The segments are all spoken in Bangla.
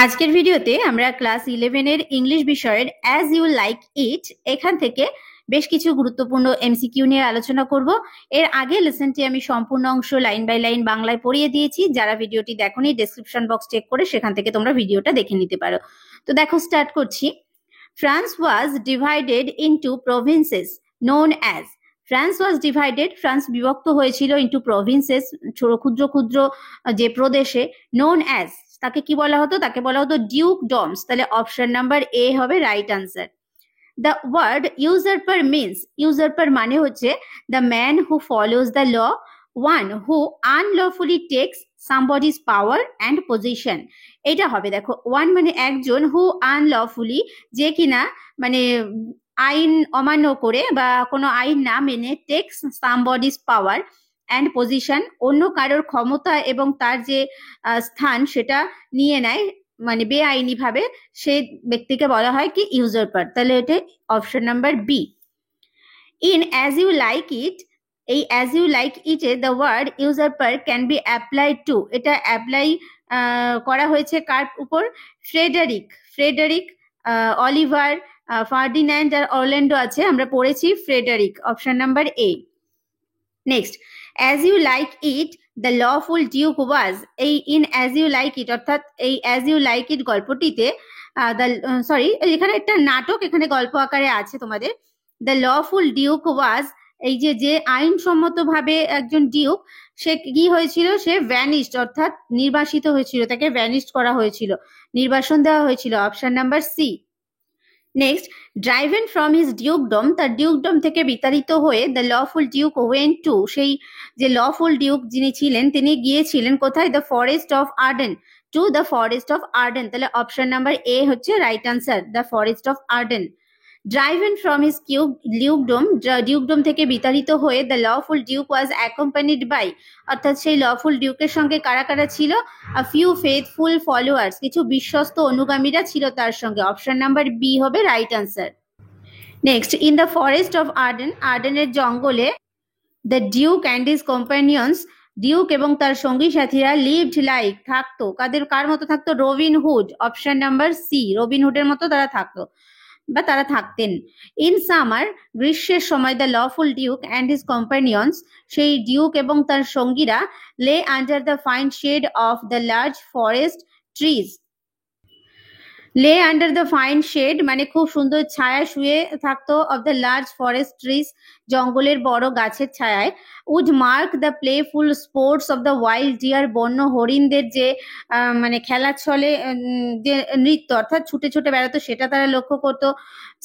আজকের ভিডিওতে আমরা ক্লাস 11 এর ইংলিশ বিষয়ের অ্যাজ ইউ লাইক ইট এখান থেকে বেশ কিছু গুরুত্বপূর্ণ এমসিকিউ নিয়ে আলোচনা করব। এর আগে লেসনটি আমি সম্পূর্ণ অংশ লাইন বাই লাইন বাংলায় পড়িয়ে দিয়েছি। যারা ভিডিওটি দেখোনি ডেসক্রিপশন বক্স চেক করে সেখান থেকে তোমরা ভিডিওটা দেখে নিতে পারো। তো দেখো, স্টার্ট করছি। ফ্রান্স ওয়াজ divided into provinces known as. France ওয়াজ ডিভাইডেড, ফ্রান্স বিভক্ত হয়েছিল ইনটু প্রভিন্সেস, ক্ষুদ্র ক্ষুদ্র যে প্রদেশে, নোন অ্যাজ তাকে কি বলা হতো? তাকে বলা হতো ডিউকডমস। তাহলে অপশন নাম্বার এ হবে right answer. The word usurper means, usurper মানে হচ্ছে the man who follows the law, one who unlawfully takes somebody's power and position. এটা হবে, দেখো, ওয়ান মানে একজন, হু আনলফুলি যে কিনা মানে আইন অমান্য করে বা কোনো আইন না মেনে, takes somebody's power and position অন্য কারোর ক্ষমতা এবং তার যে স্থান সেটা নিয়ে নেয়, মানে বেআইনি ভাবে, সেই ব্যক্তিকে বলা হয় কি ইউজারপার। তাহলে এটা option number B. In as you like it, এই অ্যাজ ইউ লাইক ইটে the word usurper can be applied to, এটা অ্যাপ্লাই করা হয়েছে কার উপর? ফ্রেডারিক, ফ্রেডারিক, অলিভার, ফার্ডিন্যান্ড আর অরল্যান্ডো আছে, আমরা পড়েছি Frederick, option number A. Next, as you like it the lawful duke was, এই in as you like it অর্থাৎ এই অ্যাজ ইউ লাইক ইট গল্পটিতে সরি, এখানে একটা নাটক এখানে গল্প আকারে আছে তোমাদের। দ্য লফুল ডিউক ওয়াজ, এই যে আইনসম্মত ভাবে একজন ডিউক, সে কি হয়েছিল? সে ভ্যানিশড অর্থাৎ নির্বাসিত হয়েছিল, তাকে ভ্যানিশড করা হয়েছিল, নির্বাসন দেওয়া হয়েছিল, option number C. Next, driven from his dukedom, তার ডিউকডম থেকে বিতাড়িত হয়ে the lawful duke went to, সেই যে লফুল ডিউক যিনি ছিলেন তিনি গিয়েছিলেন কোথায়? The forest of Arden, to the forest of Arden. তাহলে অপশন নাম্বার এ হচ্ছে right answer, the forest of Arden. Driven from his dukedom, dukedom থেকে বিতাড়িত হয়ে the lawful duke was accompanied by, অর্থাৎ সেই লফুল ডিউকের সঙ্গে কারা কারা ছিল? আ ফিউ ফেথফুল ফলোয়ার্স, কিছু বিশ্বস্ত অনুগামীরা ছিল তার সঙ্গে, অপশন নাম্বার বি হবে right answer. Next, in the forest of Arden, আর্ডেনের জঙ্গলে the duke and his companions, duke এবং তার সঙ্গী সাথীরা লিভড লাইক, থাকতো, কার মতো থাকতো? Robin Hood, option number C, Robin হুডের মতো তারা থাকতো বা তারা থাকতেন। ইন সামার, গ্রীষ্মের সময় the lawful duke and his companions, সেই ডিউক এবং তার সঙ্গীরা lay under the fine shade of the large forest trees. Lay under the fine shade মানে খুব সুন্দর ছায়া শুয়ে থাকতো, of the large forest trees, জঙ্গলের বড় গাছের ছায়ায়। Would mark the playful sports of the wild deer, বন্য হরিণদের যে মানে খেলার ছলে যে নৃত্য অর্থাৎ ছুটে ছুটে বেড়াতো সেটা তারা লক্ষ্য করতো।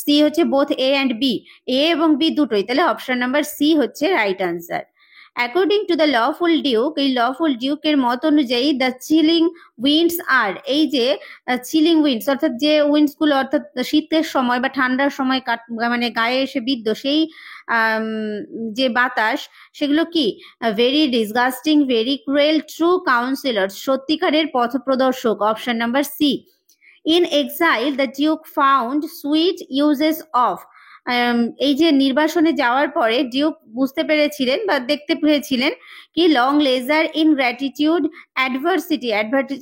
সি হচ্ছে বোথ এ অ্যান্ড বি, এ এবং বি দুটোই, তাহলে অপশন নাম্বার সি হচ্ছে right answer. According to the lawful Duke, এই লফুল ডিউকের মত অনুযায়ী দ্য চিলিং উইন্ডস আর, এই যে চিলিং উইন্ডস অর্থাৎ যে উইন্ডস গুলো অর্থাৎ শীতের সময় বা ঠান্ডার সময় মানে গায়ে এসে বিদ্ধ সেই যে বাতাস, সেগুলো কি? Very disgusting, very cruel, true counsellor, সত্যিকারের পথপ্রদর্শক, option number C. In exile the duke found sweet uses of, এই যে নির্বাসনে যাওয়ার পরে ডিউক বুঝতে পেরেছিলেন বা দেখতে পেয়েছিলেন কি? Long leisure, ingratitude, adversity,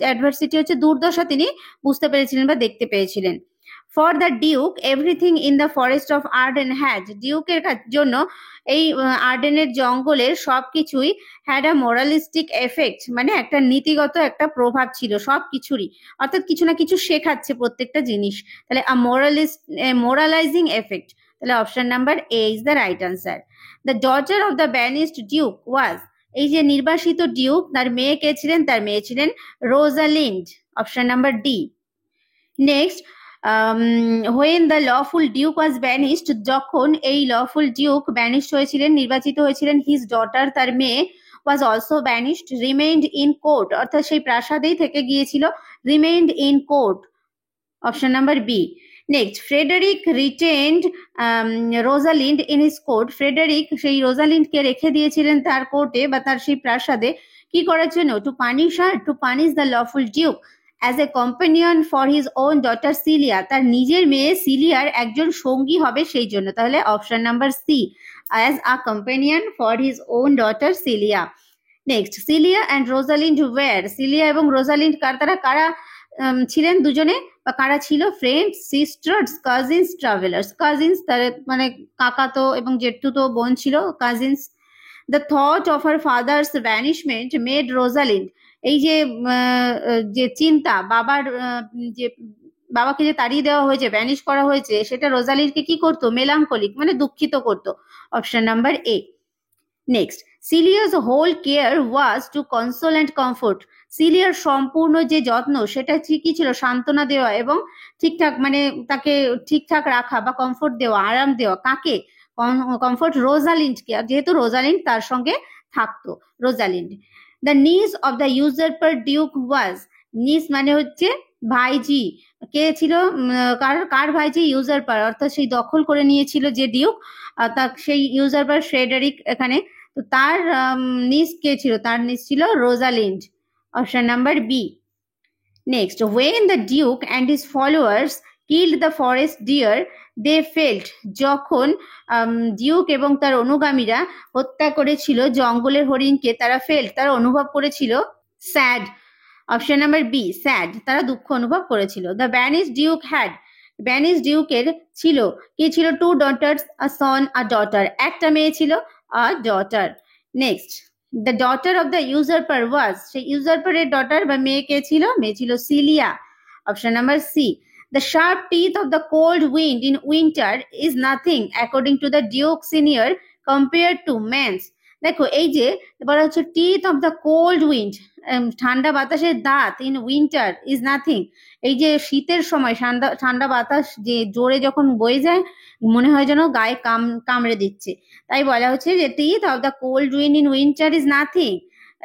adversity হচ্ছে দুর্দশা, তিনি বুঝতে পেরেছিলেন বা দেখতে পেয়েছিলেন। For the duke everything in the forest of Arden had, ডিউকের জন্য এই আর্ডেনের জঙ্গলের সবকিছুই হ্যাড আ মোরালিস্টিক এফেক্ট, মানে একটা নীতিগত একটা প্রভাব ছিল সবকিছুরই, অর্থাৎ কিছু না কিছু শেখাচ্ছে প্রত্যেকটা জিনিস, তাহলে মোরালাইজিং এফেক্ট, তাহলে option number A is the right answer. The daughter of the banished duke was, এই যে নির্বাসিত ডিউক তার মেয়ে কে ছিলেন? তার মেয়ে ছিলেন Rosalind, option number D. Next, when the lawful duke was banished, যখন এই লফুল ডিউক ব্যানিশড হয়েছিলেন, নির্বাচিত হয়েছিলেন, হিজ ডটার, তার মেয়ে, was also banished, remained in court, অর্থাৎ সেই প্রাসাদেই থেকে গিয়েছিল, remained in court, option number B. Next, Frederick retained Rosalind in his court, Frederick সেই রোজালিন্ডকে রেখে দিয়েছিলেন তার কোর্টে বা তার সেই প্রাসাদে, কি করার জন্য? To punish her, to punish the lawful duke as a companion for his own daughter Celia, তার নিজের মেয়ে সিলিয়ার একজন সঙ্গী হবে সেই জন্য, তাহলে option number C, as a companion for his own daughter Celia. Next, Celia and Rosalind were, Celia এবং রোজালিন্ড কারা ছিলেন দুজনে, বা কারা ছিল? Friends, sisters, cousins, travellers. Cousins তাদের মানে কাকাতো এবং জেঠতুতো বোন ছিল, cousins. The thought of her father's banishment made Rosalind, এই যে যে চিন্তা বাবার যে বাবাকে যে তাড়িয়ে দেওয়া হয়েছে, ভ্যানিশ করা হয়েছে, সেটা রোজালিন্ডকে কি করতো? মেলাঙ্কলিক মানে দুঃখিত করতো। Option number A. Next, Celia's whole care was to console and comfort. সিলিয়ার সম্পূর্ণ যে যত্ন সেটা কি ছিল? সান্ত্বনা দেওয়া এবং ঠিকঠাক মানে তাকে ঠিকঠাক রাখা বা কমফোর্ট দেওয়া, আরাম দেওয়া। কাকে কমফোর্ট? রোজালিন্ডকে, যেহেতু রোজালিন্ড তার সঙ্গে থাকতো। রোজালিন্ড। দ্য নিস অফ দ্য ইউজারপার ডিউক ওয়াজ, নিস মানে হচ্ছে ভাইজি। কে ছিল? কার ভাইজি? ইউজারপার, অর্থাৎ সেই দখল করে নিয়েছিল যে ডিউক, সেই ইউজারপার ফ্রেডারিক এখানে। তো তার নিস কে ছিল? তার নিস ছিল Rosalind. Option number B. Next, when the duke and his followers killed the forest deer they felt, যখন ডিউক এবং তার অনুগামীরা হত্যা করেছিল জঙ্গলের হরিণকে, তারা ফেল্ট, তারা অনুভব করেছিল sad. Option number B, sad, তারা দুঃখ অনুভব করেছিল। The banish duke had, banish ডিউকের ছিল কি ছিল? Two daughters, a son, a daughter, একটা মেয়ে ছিল, a daughter. Next, the daughter of the usurper was, সেই ইউজারপারের ডটার বা মেয়ে কে ছিল? মেয়ে ছিল Celia. Option number C. The sharp teeth of the cold wind in winter is nothing according to the duke senior compare to man's. দেখো এই যে বলা হচ্ছে teeth of the cold wind, ঠান্ডা বাতাসের দাঁত, ইন উইন্টার ইজ নাথিং, এই যে শীতের সময় ঠান্ডা বাতাস যে জোরে যখন বয়ে যায় মনে হয় যেন গায়ে কামড়ে দিচ্ছে, তাই বলা হচ্ছে যে teeth of the cold wind in winter is nothing.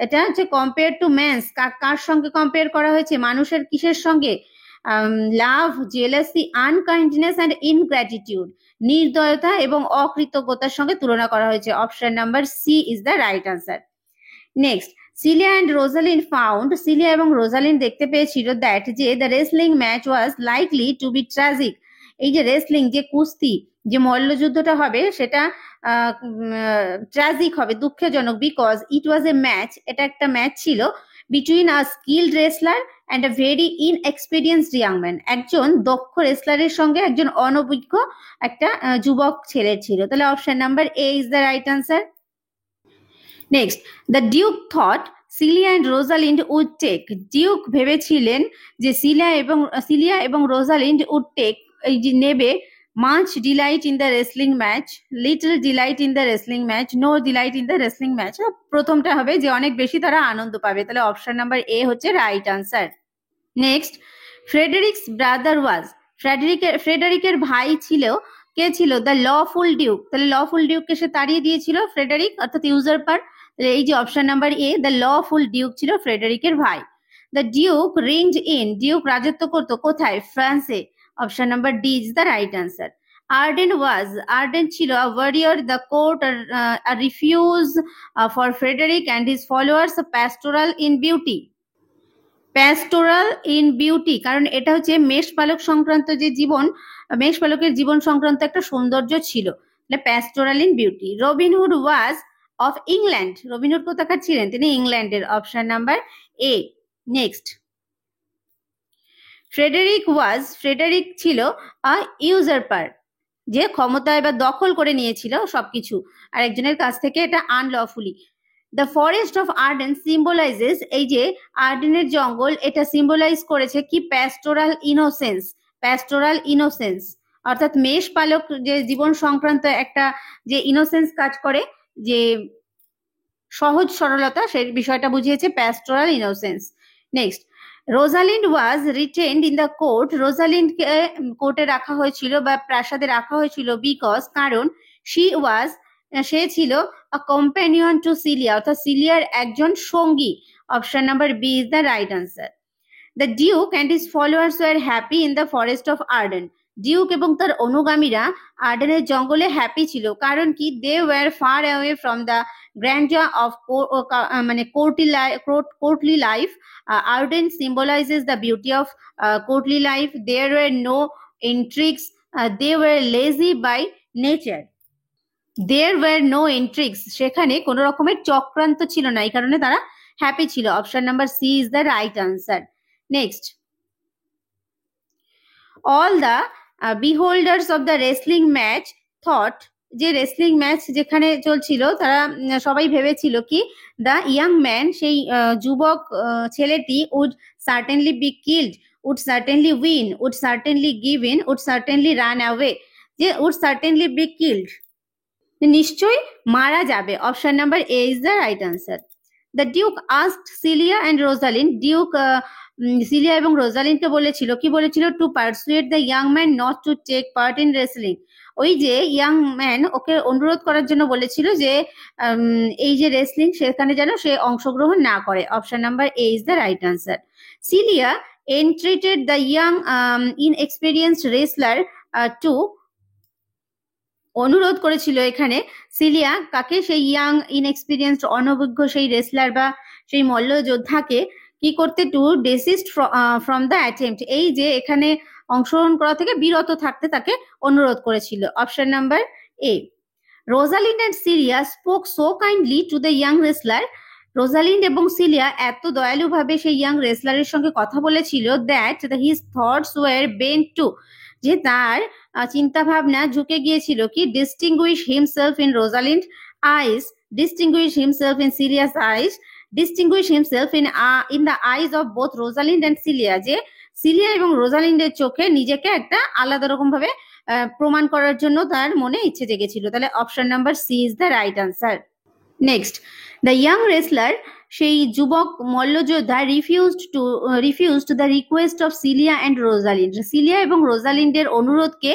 এটা হচ্ছে কম্পেয়ার টু ম্যানস, কার সঙ্গে কম্পেয়ার করা হয়েছে? মানুষের কিসের সঙ্গে? লাভ, জেলাসি, আনকাইন্ডনেস অ্যান্ড ইনগ্র্যাটিটিউড, নির্দয়তা এবং অকৃতজ্ঞতার সঙ্গে তুলনা করা হয়েছে। Option number C is the right answer. Next, Celia and Rosalind found, Celia এবং রোজালিন দেখতে পেয়েছিল দ্যাট যে the wrestling match was likely to be tragic, এই যে রেসলিং যে কুস্তি যে মল্লযুদ্ধটা হবে সেটা ট্র্যাজিক হবে, দুঃখজনক। Because it was A match, এটা একটা ম্যাচ ছিল between a skilled wrestler and a very inexperienced young man, একজন দক্ষ রেসলারের সঙ্গে একজন অনভিজ্ঞ একটা যুবক ছেলে ছিল। তাহলে option number A is the right answer. Next, the duke thought Celia and Rosalind would take, duke ভেবেছিলেন যে সিলিয়া এবং রোজালিন্ড উড টেক, এই যে নেবে, much delight in the wrestling match, little delight in the wrestling match, no delight in the wrestling match. প্রথমটা হবে যে অনেক বেশি তারা আনন্দ পাবে, তাহলে অপশন নাম্বার এ হচ্ছে right answer. Next, Frederick's brother was, ফ্রেডারিকের ভাই ছিল, কে ছিল? দ্য লফুল ডিউক, তাহলে লফুল ডিউককে সে তাড়িয়ে দিয়েছিল ফ্রেডারিক, অর্থাৎ ইউজারপার। এই যে option number A, the lawful duke ছিল ফ্রেডারিকের ভাই। The duke reigned in, duke রাজত্ব করতো কোথায়? ফ্রান্সে। Option number D is the right answer. Arden was, Arden ছিল a warrior, the court a refuge for Frederick and his followers, pastoral in beauty, pastoral in beauty, কারণ এটা হচ্ছে মেষপালক সংক্রান্ত যে জীবন, মেষপালকের জীবন সংক্রান্ত একটা সৌন্দর্য ছিল, pastoral in beauty. Robin Hood was of England, Robin Hood কোথাকার ছিলেন? তিনি ইংল্যান্ডের। Option number A. Next, Frederick ছিল আ ইউজারপার, যে ক্ষমতায় বা দখল করে নিয়েছিল সবকিছু আর একজনের কাছ থেকে, এটা unlawfully. The forest of Arden symbolises, এই যে আর্ডেনের জঙ্গল, এটা সিম্বলাইজ করেছে কি? প্যাস্টোরাল ইনোসেন্স, প্যাস্টোরাল ইনোসেন্স, অর্থাৎ মেষপালক যে জীবন সংক্রান্ত একটা যে ইনোসেন্স কাজ করে, যে সহজ সরলতা, সেই বিষয়টা বুঝিয়েছে pastoral innocence. Next, Rosalind was retained in the court, রোজালিন্ডকে কোর্টে রাখা হয়েছিল বা প্রাসাদে রাখা হয়েছিল, বিকজ কারণ সে ছিল আ কম্প্যানিয়ন টু সিলিয়া, অর্থাৎ সিলিয়ার একজন সঙ্গী। Option number B is the right answer. The duke and his followers were happy in the forest of Arden, duke এবং তার অনুগামীরা আর্ডেনের জঙ্গলে হ্যাপি ছিল, কারণ কি? They were far away from the grandeur of মানে courtly life. Arden symbolizes the beauty of courtly life. There were no intrigues. They were lazy by nature. There were no intrigues. সেখানে কোনো রকমের চক্রান্ত ছিল না, এই কারণে তারা হ্যাপি ছিল। Option number C is the right answer. Next, all the beholders of the wrestling match thought, যে রেসলিং ম্যাচ যেখানে চলছিল তারা সবাই ভেবেছিল কি দ্য ইয়াং ম্যান, সেই যুবক ছেলেটি would certainly be killed, would certainly win, would certainly give in, would certainly run away, যে উড সার্টেনলি বি কিল্ড, নিশ্চয়ই মারা যাবে। Option number A is the right answer. The duke asked Celia and Rosalind, duke Celia এবং রোজালিন্ডকে বলেছিল, কি বলেছিল, to persuade the young man not to take part in wrestling. ওই যে ইয়াং ম্যান ওকে অনুরোধ করার জন্য বলেছিল যে এই যে রেসলিং সেখানে যেন সে অংশগ্রহণ না করে। Option number A is the right answer. Celia entreated the young inexperienced wrestler to, অনুরোধ করেছিল এখানে সিলিয়া কাকে, সেই ইয়াং ইনএক্সপিরিয়েন্সড অনভিজ্ঞ সেই রেসলার বা সেই মল্ল যোদ্ধাকে কি করতে, টু ডেসিস্ট ফ্রম দ্য অ্যাটেম্পট, এই যে এখানে অংশগ্রহণ করা থেকে বিরত থাকতে তাকে অনুরোধ করেছিল। Option number A. Rosalind and Celia spoke so kindly to the young wrestler, Rosalind এবং সিলিয়া এত দয়ালুভাবে সেই ইয়াং রেসলারের সঙ্গে কথা বলেছিল that his thoughts were bent to, যে তার চিন্তা ভাবনা ঝুঁকে গিয়েছিল কি, distinguish himself in Rosalind eyes, distinguish himself in Celia's eyes, distinguish himself in the eyes of both Rosalind and Celia, যে সিলিয়া এবং রোজালিন্ডের চোখে নিজেকে একটা আলাদা রকম ভাবে প্রমাণ করার জন্য তার মনে ইচ্ছে জেগেছিল। তাহলে option number C is the right answer. Next, the young wrestler, সেই যুবক মল্লযোদ্ধা refused the request of Celia and Rosalind, Celia এবং রোজালিন্ডের অনুরোধকে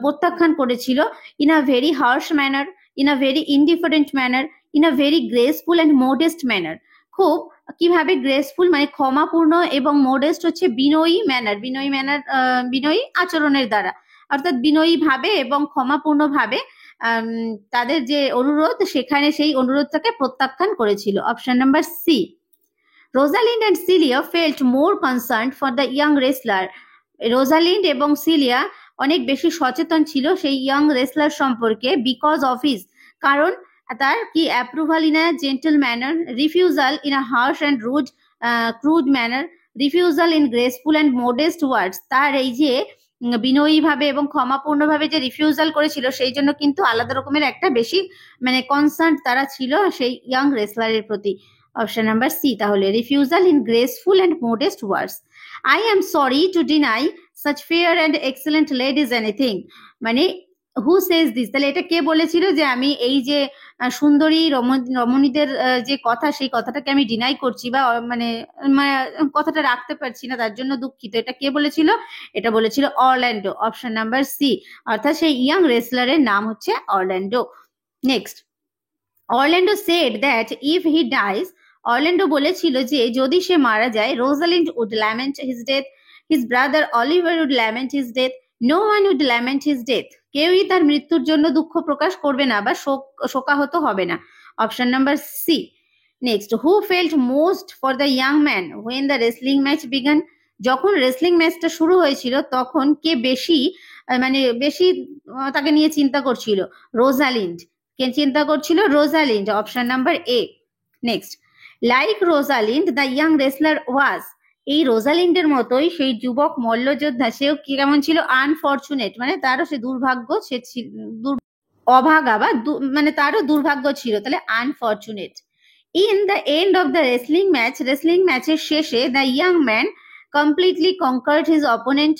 প্রত্যাখ্যান করেছিল। In a very harsh manner, in a very indifferent manner, in a very graceful and modest manner, খুব কিভাবে গ্রেসফুল মানে ক্ষমাপূর্ণ এবং মোডেস্ট হচ্ছে বিনয়ী ম্যানার, বিনয়ী আচরণের দ্বারা, অর্থাৎ বিনয়ী ভাবে এবং ক্ষমাপূর্ণ ভাবে তাদের যে অনুরোধ সেখানে সেই অনুরোধটাকে প্রত্যাখ্যান করেছিল। Option number C. Rosalind and Celia felt more concern for the young wrestler, Rosalind এবং সিলিয়া অনেক বেশি সচেতন ছিল সেই ইয়াং রেসলার সম্পর্কে, বিকজ অফ হিজ, কারণ তার কি, approval in a gentle manner, refusal in a harsh and crude manner, refusal in graceful and modest words, তার এই যে বিনয়ী ভাবে এবং ক্ষমাপূর্ণ ভাবে যে রিফিউজাল করেছিল সেই জন্য কিন্তু আলাদা রকমের একটা বেশি মানে কনসার্ন তারা ছিল সেই ইয়াং রেসলারের প্রতি। অপশন নাম্বার সি তাহলে, refusal in graceful and modest words. I am sorry to deny such fair and excellent ladies anything, মানে হু সেজ দিস, তাহলে এটা কে বলেছিল যে আমি এই যে সুন্দরী রমণীদের যে কথা সেই কথাটাকে আমি ডিনাই করছি বা মানে কথাটা রাখতে পারছি না তার জন্য দুঃখিত, এটা কে বলেছিল, এটা বলেছিল অরল্যান্ডো। অপশন নাম্বার সি, অর্থাৎ সেই ইয়াং রেসলারের নাম হচ্ছে Orlando. Next, Orlando said that if he dies, Orlando বলেছিল যে যদি সে মারা যায়, Rosalind would lament his death, his brother Oliver would lament his death, no one would lament his death, কেউই তার মৃত্যুর জন্য দুঃখ প্রকাশ করবে না বা শোকাহত হবে না। Option number C. Next, who felt most for the young man when the wrestling match began, যখন রেসলিং ম্যাচটা শুরু হয়েছিল তখন কে বেশি বেশি তাকে নিয়ে চিন্তা করছিল, রোজালিন্ড, কে চিন্তা করছিল, Rosalind. Option number A. Next, like Rosalind the young wrestler was, এই রোজালিন্ডের মতোই সেই যুবক মল্লযোদ্ধা সেও কেমন ছিল, আনফরচুনেট, মানে তারও সে দুর্ভাগ্য, সে অভাগা বা তারও দুর্ভাগ্য ছিল, তাহলে unfortunate. In the end of the wrestling match, wrestling ম্যাচের শেষে the young man completely conquered his opponent,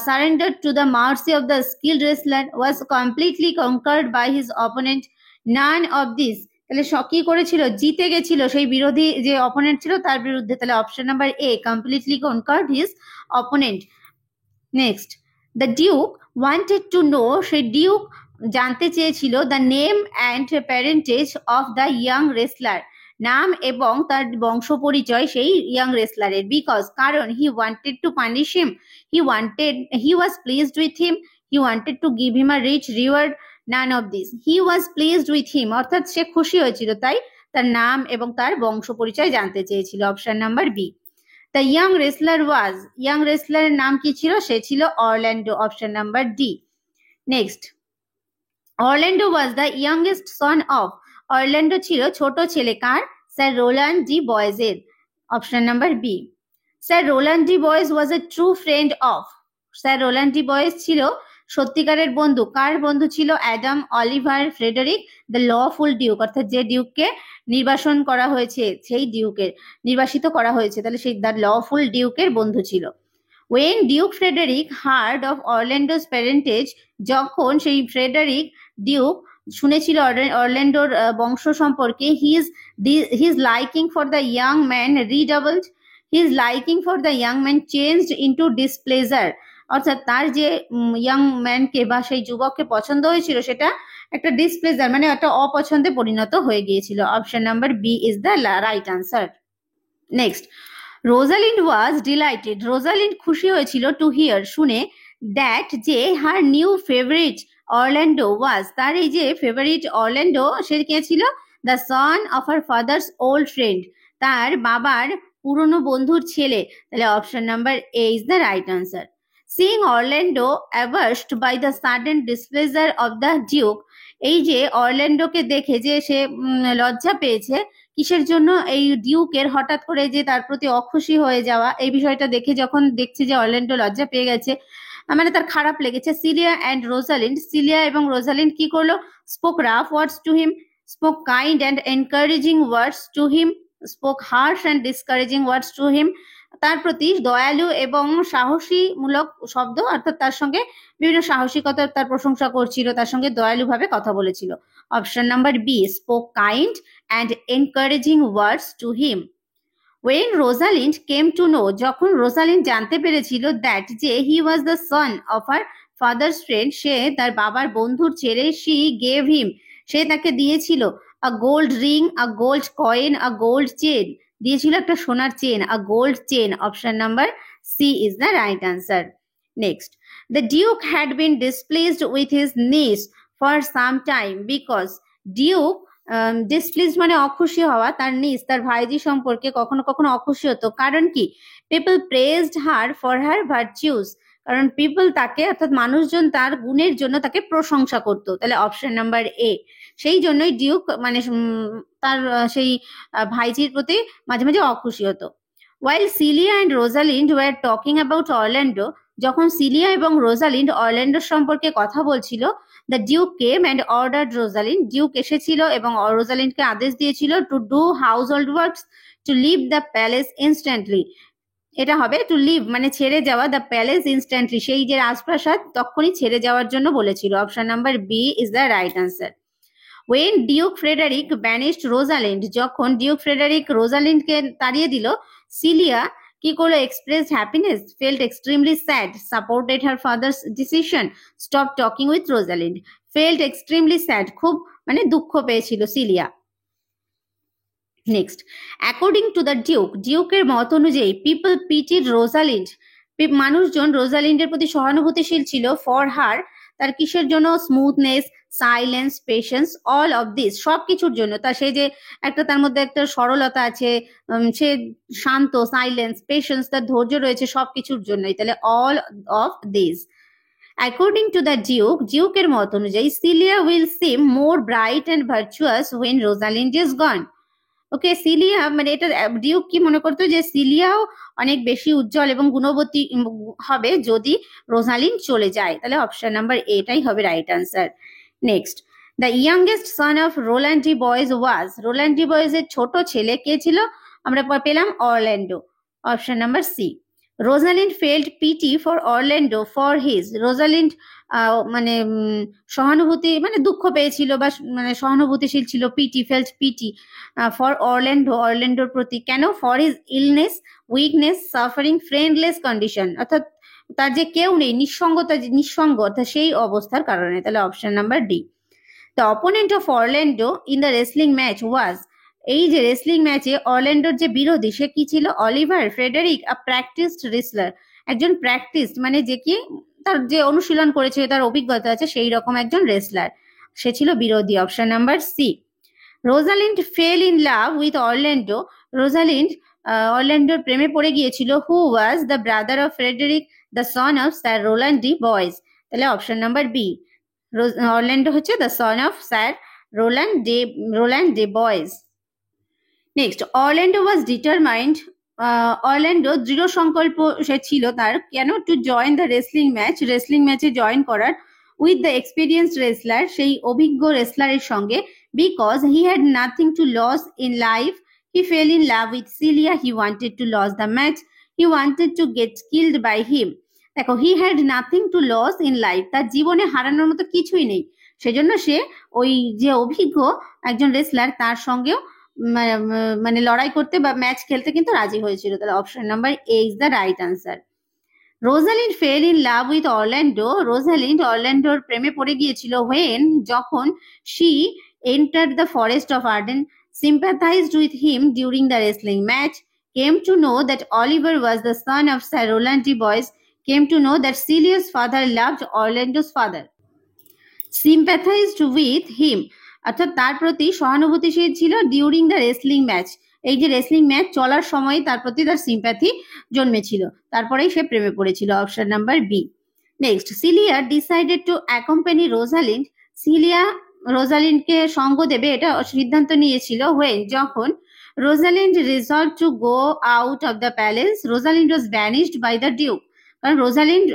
surrendered to the mercy of the skilled wrestler, was completely conquered by his opponent, none of this, তাহলে কি করেছিল, জিতে গেছিল সেই বিরোধী যে অপোনেন্ট ছিল তার বিরুদ্ধে, তাহলে option number A, completely conquered his opponent. Next, the duke wanted to know, সেই ডিউক জানতে চেয়েছিল the name and parentage of the young wrestler, নাম এবং তার বংশ পরিচয় সেই ইয়াং রেসলারের, বিকজ, কারণ, he wanted to punish him, he was pleased with him, he wanted to give him a rich reward, none of this, he was pleased with him, অর্থাৎ সে খুশি হয়েছিল তাই তার নাম এবং তার বংশ পরিচয় জানতে চেয়েছিল। Option number B. The young wrestler was, young রেসলারের নাম কি ছিল, সে ছিল Orlando. Option number D. Next, Orlando was the youngest son of, Orlando ছিল ছোট ছেলে কার, স্যার রোল্যান্ড ডি বয়েজের। Option number B. Sir Roland de Boys was a true friend of, sir Roland de Boys ছিল সত্যিকারের বন্ধু। কার বন্ধু ছিল? Adam, Oliver, Frederick the lawful duke, অর্থাৎ যে ডিউককে নির্বাসন করা হয়েছে, সেই ডিউকের নির্বাসিত করা হয়েছে, তাহলে সেই দ্য লফুল ডিউকের বন্ধু ছিল। When duke Frederick heard of Orlando's parentage, যখন সেই ফ্রেডারিক ডিউক শুনেছিল অরল্যান্ডোর বংশ সম্পর্কে, his liking for the young man redoubled, his liking for the young man changed into displeasure, অর্থাৎ তার যে ইয়াং ম্যানকে বা সেই যুবককে পছন্দ হয়েছিল সেটা একটা ডিসপ্লেজার মানে একটা অপছন্দে পরিণত হয়ে গিয়েছিল। Option number B is the right answer. Next, Rosalind was delighted, Rosalind খুশি হয়েছিল টু হিয়ার শুনে, দ্যাট যে her new favourite Orlando was, তার এই যে ফেভারিট অরল্যান্ডো সে কে ছিল? The son of her father's old friend, তার বাবার পুরনো বন্ধুর ছেলে, তাহলে option number A is the right answer. Seeing Orlando abashed by the sudden displeasure of the duke, এই যে অরল্যান্ডোকে দেখে যে সে লজ্জা পেয়েছে, কিসের জন্য? এই ডিউকের হঠাৎ করে যে তার প্রতি অখুশি হয়ে যাওয়া, এই বিষয়টা দেখে যখন দেখছে যে অরল্যান্ডো লজ্জা পেয়ে গেছে, মানে তার খারাপ লেগেছে। সিলিয়া অ্যান্ড রোজালিন্ড, সিলিয়া এবং রোজালিন্ড কি করলো? Spoke rough words to him, spoke kind and encouraging words to him, spoke harsh and discouraging words to him, তার প্রতি দয়ালু এবং সাহসীমূলক শব্দ, অর্থাৎ তার সঙ্গে বিভিন্ন সাহসিকতার তার প্রশংসা করছিল, তার সঙ্গে দয়ালুভাবে কথা বলেছিল। Option number B, spoke kind and encouraging words to him. When Rosalind came to know, যখন রোজালিন্ড জানতে পেরেছিল, দ্যাট যে he was the son of her father's friend, সে তার বাবার বন্ধুর ছেলে, শি গেভ হিম, সে তাকে দিয়েছিল a gold ring, a gold coin, a gold chain, দিয়েছিল একটা সোনার chain, a gold chain. Option number C is the right answer. Next, the duke had been displeased with his niece for some time because, duke displeased মানে অখুশি হওয়া, তার নিজ তার ভাইজি সম্পর্কে কখনো কখনো অখুশি হতো, কারণ কি? People praised her for her virtues, কারণ পিপল তাকে অর্থাৎ মানুষজন তার গুণের জন্য তাকে প্রশংসা করতো, তাহলে অপশন নাম্বার এ। সেই জন্যই ডিউক মানে তার সেই ভাইজির প্রতি মাঝে মাঝে অখুশি হতো। While Celia and Rosalind were talking about Orlando, যখন সিলিয়া এবং রোজালিন্ড অরল্যান্ডোর সম্পর্কে কথা বলছিল, the duke came and ordered Rosalind, duke এসেছিল এবং রোজালিন্ডকে আদেশ দিয়েছিল to do household works, to leave the palace instantly, এটা হবে টু লিভ মানে ছেড়ে যাওয়া, দ্য প্যালেস ইনস্ট্যান্টলি সেই যে রাজপ্রাসাদ তখনই ছেড়ে যাওয়ার জন্য বলেছিল। Option number B is the right answer. When duke Frederick banished Rosalind, যখন ডিউক ফ্রেডারিক রোজালিন্ডকে তাড়িয়ে দিল, সিলিয়া কি করলো? Expressed happiness, felt extremely sad, supported her father's decision, stop talking with Rosalind, felt extremely sad, খুব মানে দুঃখ পেয়েছিল Celia. Next, according to the duke, ডিউকের মত অনুযায়ী, পিপল পিটিড রোজালিন্ড, মানুষজন রোজালিন্ডের প্রতি সহানুভূতিশীল ছিল, ফর হার, তার কিসের জন্য? Smoothness, silence, patience, all of this, সব কিছুর জন্য, তা সে যে একটা তার মধ্যে একটা সরলতা আছে, সে শান্ত, সাইলেন্স, পেশেন্স, তার ধৈর্য রয়েছে, সব কিছুর জন্যই, তাহলে all of this. According to the duke, ডিউকের মত অনুযায়ী, Celia will seem more bright and virtuous when Rosalind is gone. Okay, Celia মানে এটা ডিউক কি মনে করতো যে সিলিয়াও অনেক বেশি উজ্জ্বল এবং গুণবতী হবে যদি রোজালিন্ড চলে যায়, তাহলে অপশন নাম্বার এটাই হবে right answer. Next, the youngest son of Rowland de Boys was, Rowland de বয়েজের ছোট ছেলে কে ছিল? আমরা পেলাম Orlando, option number C. Rosalind felt pity for Orlando for his, Rosalind মানে সহানুভূতি মানে দুঃখ পেয়েছিল বা মানে সহানুভূতিশীল ছিল, pity felt pity for Orlando, অরল্যান্ডোর প্রতি, কেন? For his illness, weakness, suffering, friendless condition, অর্থাৎ তার যে কেউ নেই, নিঃসঙ্গতা, নিঃসঙ্গ অর্থাৎ সেই অবস্থার কারণে, তাহলে option number D. The opponent of Orlando in the wrestling match ওয়াজ, এই যে রেসলিং ম্যাচে অরল্যান্ডোর যে বিরোধী সে কি ছিল? অলিভার, ফ্রেডারিক, আ প্র্যাকটিসড রেসলার, একজন প্র্যাকটিসড মানে যে কি তার যে অনুশীলন করেছে, তার অভিজ্ঞতা আছে, সেই রকম একজন রেসলার, সে ছিল বিরোধী। Option number C. Rosalind fell in love with Orlando, Rosalind অরল্যান্ডোর প্রেমে পড়ে গিয়েছিল, who was the brother of Frederick the son of sir Roland de Boys, তাহলে অপশন নাম্বার বি। অরল্যান্ডো হচ্ছে the son of sir Rowland de Boys. Next, Orlando was determined Orlando দৃঢ় সংকল্প সে ছিল তার কেন টু জয়েন দ্য রেসলিং ম্যাচে জয়েন করার উইথ দ্য এক্সপিরিয়েন্সড রেসলার, সেই অভিজ্ঞ রেসলারের সঙ্গে, because he had nothing to lose in life, he fell in love with Celia, he wanted to lose the match, he wanted to get killed by him. দেখো, he had nothing to lose in life, তার জীবনে হারানোর মতো কিছুই নেই, সেজন্য সে ওই যে অভিজ্ঞ একজন রেসলার তার সঙ্গেও মানে লড়াই করতে বা ম্যাচ খেলতে কিন্তু রাজি হয়েছিল। তাহলে option number A is the right answer. Rosalind fell in love with Orlando, Rosalind অরল্যান্ডোর প্রেমে পড়ে গিয়েছিল হোয়েন, যখন she entered the forest of Arden, sympathized with him during the wrestling match, came to know that Oliver was the son of Sir Roland de Bois, came to know that Celia's father loved Orlando's father, sympathized with him অর্থাৎ তার প্রতি সহানুভূতিশীল ছিল ডিউরিং দ্য রেসলিং ম্যাচ, এই যে রেসলিং ম্যাচ চলার সময় তার প্রতি তার সিম্প্যাথি জন্মেছিল, তারপরেই সে প্রেমে পড়েছিল। Option number B. Next, Celia decided to accompany Rosalind, Celia রোজালিন্ডকে সঙ্গ দেবে এটা সিদ্ধান্ত নিয়েছিল হোয়েন, যখন Rosalind resolve to go out of the palace, Rosalind was banished by the duke, কারণ রোজালিন্ড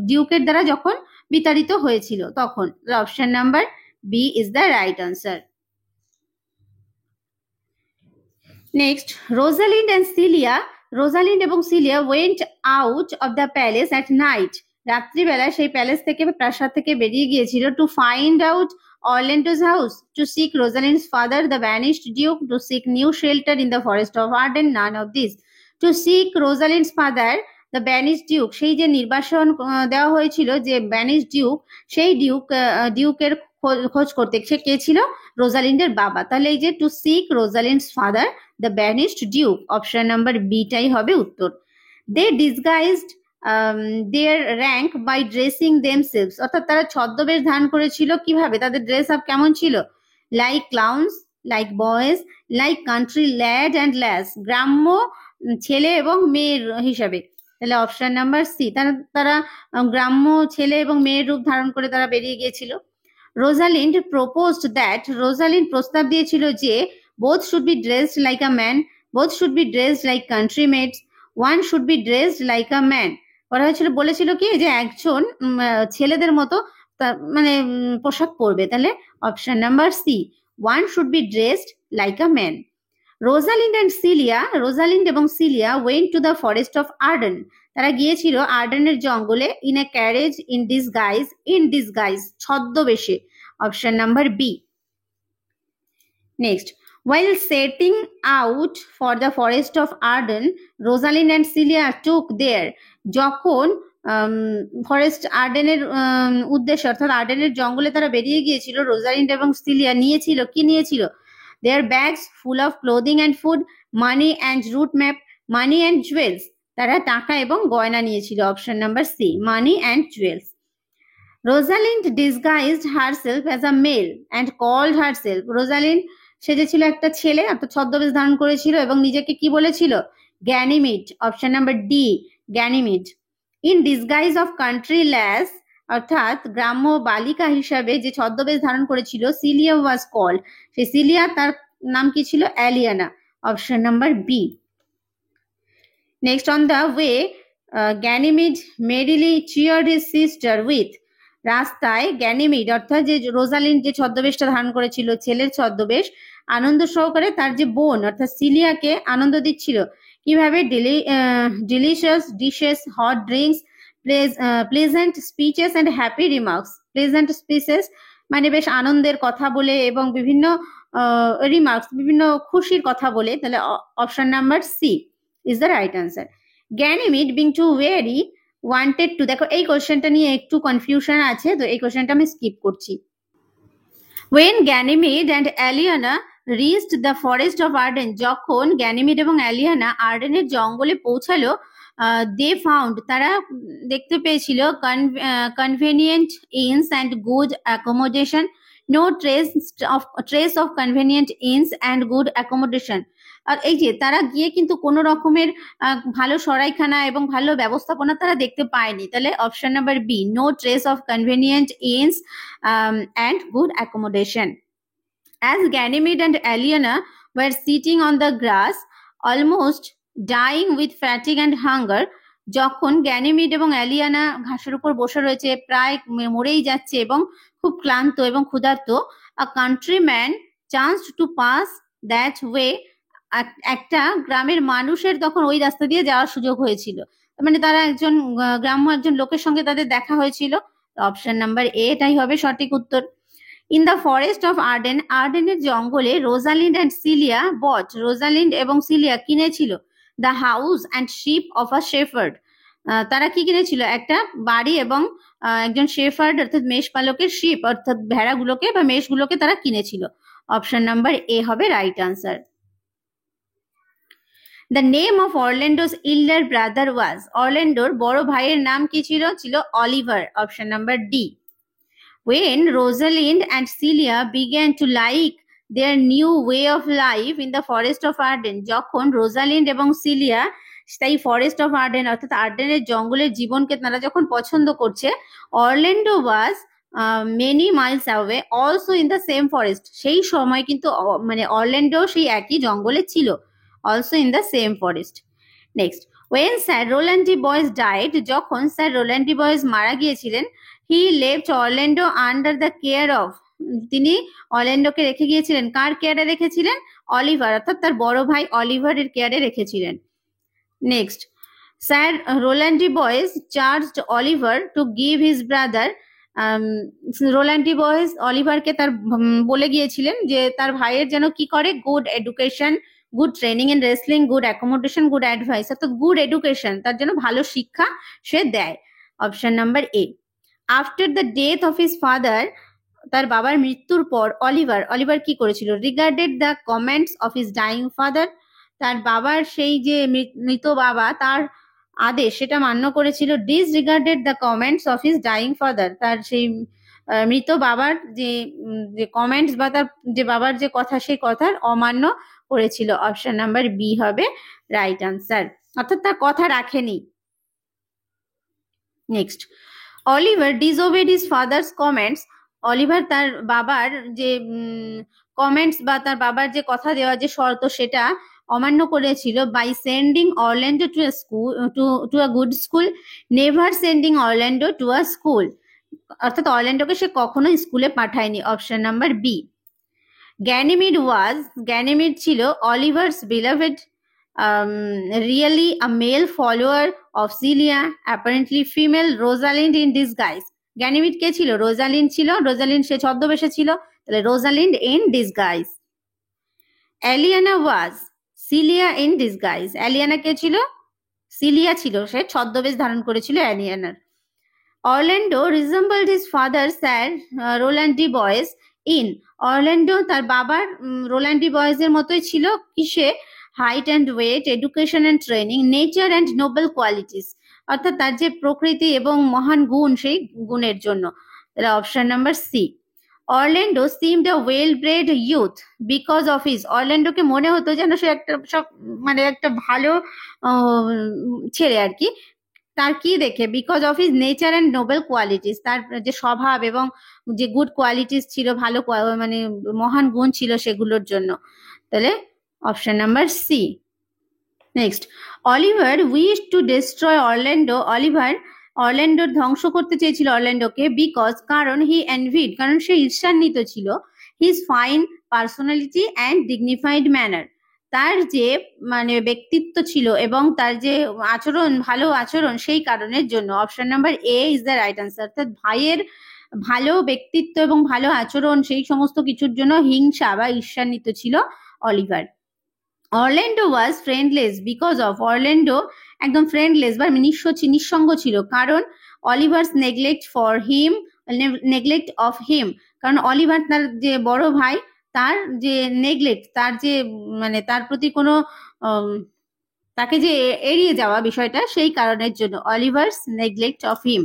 ডিউকের দ্বারা যখন বিতাড়িত হয়েছিল তখন। Option number B is the right answer. Next, Rosalind এবং Celia went out of the palace at night, রাত্রিবেলা সেই প্যালেস থেকে প্রাসাদ থেকে বেরিয়ে গিয়েছিল to find out Orlando's house, to seek Rosalind's father, the banished duke, to seek new shelter in the forest of Arden, none of this. To seek Rosalind's father, the banished duke, সেই যে নির্বাসন দেওয়া হয়েছিল যে ব্যানিশ ডিউক, সেই ডিউকের খোঁজ করতে, সে কে ছিল? রোজালিন্ডের বাবা। তাহলে এই যে to seek Rosalind's father the banished duke, option number বিটাই হবে উত্তর। They disguised their rank by dressing themselves, অর্থাৎ তারা ছদ্মবেশ ধারণ করেছিল কিভাবে, তাদের ড্রেস আপ কেমন ছিল? Like clowns, like boys, like country lad and ল্যাস, গ্রাম্য ছেলে এবং মেয়ের হিসাবে। তাহলে অপশন নাম্বার সি, তারা গ্রাম্য ছেলে এবং মেয়ের রূপ ধারণ করে তারা বেরিয়ে গিয়েছিল। রোজালিন্ড প্রপোজড দ্যাট, রোজালিন্ড প্রস্তাব দিয়েছিল যে both should be dressed like a man, both should be dressed like country meds, one should be dressed like a man. বলা হয়েছিল, বলেছিল কি যে একজন ছেলেদের মতো মানে পোশাক পরবে। তাহলে option number C, one should be dressed like a man. Rosalind এবং Celia went to the forest of Arden, তারা গিয়েছিল আর্ডেনের জঙ্গলে in a carriage in disguise, ছদ্মবেশে। Option number B. Next, while setting out for the forest of Arden, Rosalind and Celia took there, যখন ফরেস্ট আর্ডেনের উদ্দেশ্যে অর্থাৎ আর্ডেনের জঙ্গলে তারা বেরিয়ে গিয়েছিল, রোজালিন্ড এবং সিলিয়া নিয়েছিল কি নিয়েছিল? Their bags full of clothing and food, money and route map, money and jewels, তারা টাকা এবং গয়না নিয়েছিল। Option number C, money and jewels. Rosalind disguised herself as a male and called herself, Rosalind সেজেছিল একটা ছেলে, অর্থাৎ ছদ্মবেশ ধারণ করেছিল এবং নিজেকে কি বলেছিল? Ganymede. Option number D, Ganymede. In disguise of country lass, অর্থাৎ গ্রাম্য বালিকা হিসাবে যে ছদ্মবেশ ধারণ করেছিল, সিলিয়া ওয়াজ কল্ড, সেই সিলিয়া তার নাম কি ছিল? Aliena. Option number B. Next, on the way Ganymede merrily cheered his sister with, রাস্তায় গ্যানিমিড অর্থাৎ যে রোজালিন্ড যে ছদ্মবেশটা ধারণ করেছিল, ছেলের ছদ্মবেশ, আনন্দ সহকারে তার যে বোন অর্থাৎ সিলিয়াকে আনন্দ দিচ্ছিল। কিভাবে? Delicious dishes, hot drinks, pleasant speeches and happy remarks. Pleasant speeches মানে বেশ আনন্দের কথা বলে এবং বিভিন্ন রিমার্কস বিভিন্ন খুশির কথা বলে। তাহলে option number C is the right answer. Ganymede being too weary wanted to, দেখো এই কোশ্চেনটা নিয়ে একটু কনফিউশন আছে, তো এই কোশ্চেনটা আমি স্কিপ করছি। When Ganymede and Aliana reached the forest of Arden, যখন গ্যানিমিড এবং অ্যালিয়ানা আর্ডেনের জঙ্গলে পৌঁছালো, they found, তারা দেখতে পেয়েছিল convenient inns and good accommodation, no trace of convenient inns and good accommodation. আর এই যে তারা গিয়ে কিন্তু কোনো রকমের ভালো সরাইখানা এবং ভালো ব্যবস্থাপনা তারা দেখতে পায়নি। তাহলে option number B, no trace of convenient inns and good accommodation. As Ganymede and Aliana were sitting on the grass almost dying with fatigue and hunger, যখন গ্যানিমিড এবং অ্যালিয়ানা ঘাসের উপর বসে রয়েছে, প্রায় মরেই যাচ্ছে এবং খুব ক্লান্ত এবং ক্ষুধার্ত, a countryman chanced to pass that way, একটা গ্রামের মানুষের তখন ওই রাস্তা দিয়ে যাওয়ার সুযোগ হয়েছিল, মানে তারা একজন গ্রাম্য একজন লোকের সঙ্গে তাদের দেখা হয়েছিল। অপশন নাম্বার এ এটাই হবে সঠিক উত্তর। In the forest of Arden, আর্ডেনের জঙ্গলে Rosalind and Celia bought, Rosalind এবং সিলিয়া কিনেছিল the house and sheep of a shepherd, তারা কি কিনেছিল? একটা বাড়ি এবং একজন শেফার্ড অর্থাৎ মেষপালকের শিপ অর্থাৎ ভেড়াগুলোকে বা মেষগুলোকে তারা কিনেছিল। অপশন নাম্বার এ হবে right answer. The name of Orlando's elder brother was, অরল্যান্ডোর বড় ভাইয়ের নাম কি ছিল? ছিল Oliver. Option number D. When Rosalind and Celia began to like their new way of life in the forest of Arden, যখন রোজালিন্ড এবং সিলিয়া সেই ফরেস্ট অফ আর্ডেন অর্থাৎ আর্ডেনের জঙ্গলের জীবনকে তারা যখন পছন্দ করছে, Orlando was many miles away also in the same forest, সেই সময় কিন্তু মানে অরল্যান্ডো সেই একই জঙ্গলে ছিল, also in the same forest. Next, when sir Rowland de Boys died, যখন স্যার রোল্যান্ডি বয়েজ মারা গিয়েছিলেন, he left Orlando under the care of, তিনি অরল্যান্ডোকে রেখে গিয়েছিলেন কার কেয়ারে রেখেছিলেন? অলিভার অর্থাৎ তার বড় ভাই অলিভারের কেয়ারে রেখেছিলেন। Next, sir Rowland de Boys charged Oliver to give his brother, Rowland de Boys অলিভারকে তার বলে গিয়েছিলেন যে তার ভাইয়ের যেন কি করে? Good education, good training in wrestling, good accommodation, good advice, অর্থাৎ গুড এডুকেশন, তার জন্য ভালো শিক্ষা সে দেয়। Option number A. After the death of his father, তার বাবার মৃত্যুর পর অলিভার কি করেছিল? Regarded the comments of his dying father, তার বাবার সেই যে মৃত বাবা তার আদেশ সেটা মান্য করেছিল। Disregarded the comments of his dying father, তার সেই মৃত বাবার যে কমেন্টস বা তার যে বাবার যে কথা সেই কথার অমান্য করেছিল। অপশন নাম্বার বি হবে রাইট আনসার, অর্থাৎ তার কথা রাখেনি। Next, Oliver disobeyed his father's comments, Oliver তার বাবার যে কমেন্টস বা তার বাবার যে কথা দেওয়া যে শর্ত সেটা অমান্য করেছিল। By sending Orlando to a school, to a good school, never sending Orlando to a school, অর্থাৎ অরল্যান্ডোকে সে কখনো স্কুলে পাঠায়নি। Option number B. গ্যানিমিড ছিল Oliver's beloved, really a male follower of Celia, apparently female Rosalind in disguise. Ganymede কে ছিল? রোজালিন্ড ছিল, রোজালিন্ড সে ছদ্মবেশে ছিল, তাহলে Rosalind in disguise. Aliena was Celia in disguise, Aliena কে ছিল? সিলিয়া ছিল, সে ছদ্মবেশ ধারণ করেছিল অ্যালিয়ানার। Orlando resembled his father sir Rowland de Boys in, Orlando তার বাবার রোল্যান্ডি বয়েজের মতোই ছিল কিসে? Height and weight, education and training, nature and noble qualities, অর্থাৎ তার যে প্রকৃতি এবং মহান গুণ সেই গুণের জন্য। তাহলে option number C. Orlando seemed a well bred youth because of his, অরল্যান্ডোকে মনে হতো যেন সে একটা সব মানে একটা ভালো ছেলে আর কি, তার কি দেখে? Because of his nature and noble qualities, তার যে স্বভাব এবং যে গুড কোয়ালিটিস ছিল, ভালো মানে মহান গুণ ছিল সেগুলোর জন্য। তাহলে option number C. Next, Oliver wish to destroy Orlando, Oliver অরল্যান্ডোর ধ্বংস করতে চেয়েছিল অরল্যান্ডোকে, বিকজ কারণ হি এনভিড, কারণ সে ঈর্ষান্বিত ছিল, his fine personality and dignified manner, তার যে মানে ব্যক্তিত্ব ছিল এবং তার যে আচরণ, ভালো আচরণ, সেই কারণের জন্য। Option number A is the right answer, অর্থাৎ ভাইয়ের ভালো ব্যক্তিত্ব এবং ভালো আচরণ সেই সমস্ত কিছুর জন্য হিংসা বা ঈর্ষান্বিত ছিল Oliver. Orlando was friendless because of, Orlando একদম ফ্রেন্ডলেস বা নিঃসঙ্গ ছিল, কারণ Oliver's neglect for him, neglect of him, কারণ অলিভার তার যে বড় ভাই তার যে নেগলেক্ট, তার যে মানে তার প্রতি কোনো তাকে যে এড়িয়ে যাওয়া বিষয়টা, সেই কারণের জন্য Oliver's neglect of him.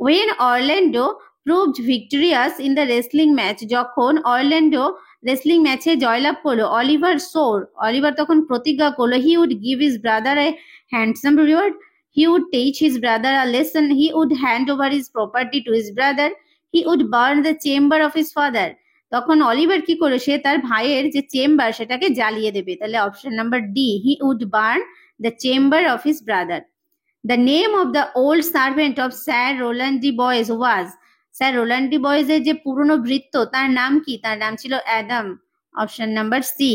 When Orlando proved victorious in the wrestling match, যখন অরল্যান্ডো রেসলিং ম্যাচে জয়লাভ করলো, অলিভার সোর, অলিভার তখন প্রতিজ্ঞা করলো, he would give his brother a handsome reward, he would teach his brother a lesson, he would hand over his property to his brother, he would burn the chamber of his father, তখন অলিভার কি করে? সে তার ভাইয়ের যে চেম্বার সেটাকে জ্বালিয়ে দেবে। তাহলে option number D, he would burn the chamber of his brother. The name of the old servant of Sir Roland de Boys was, Sir Roland de Boys এর যে পুরনো ভৃত্য তার নাম কি? তার নাম ছিল Adam. Option number C.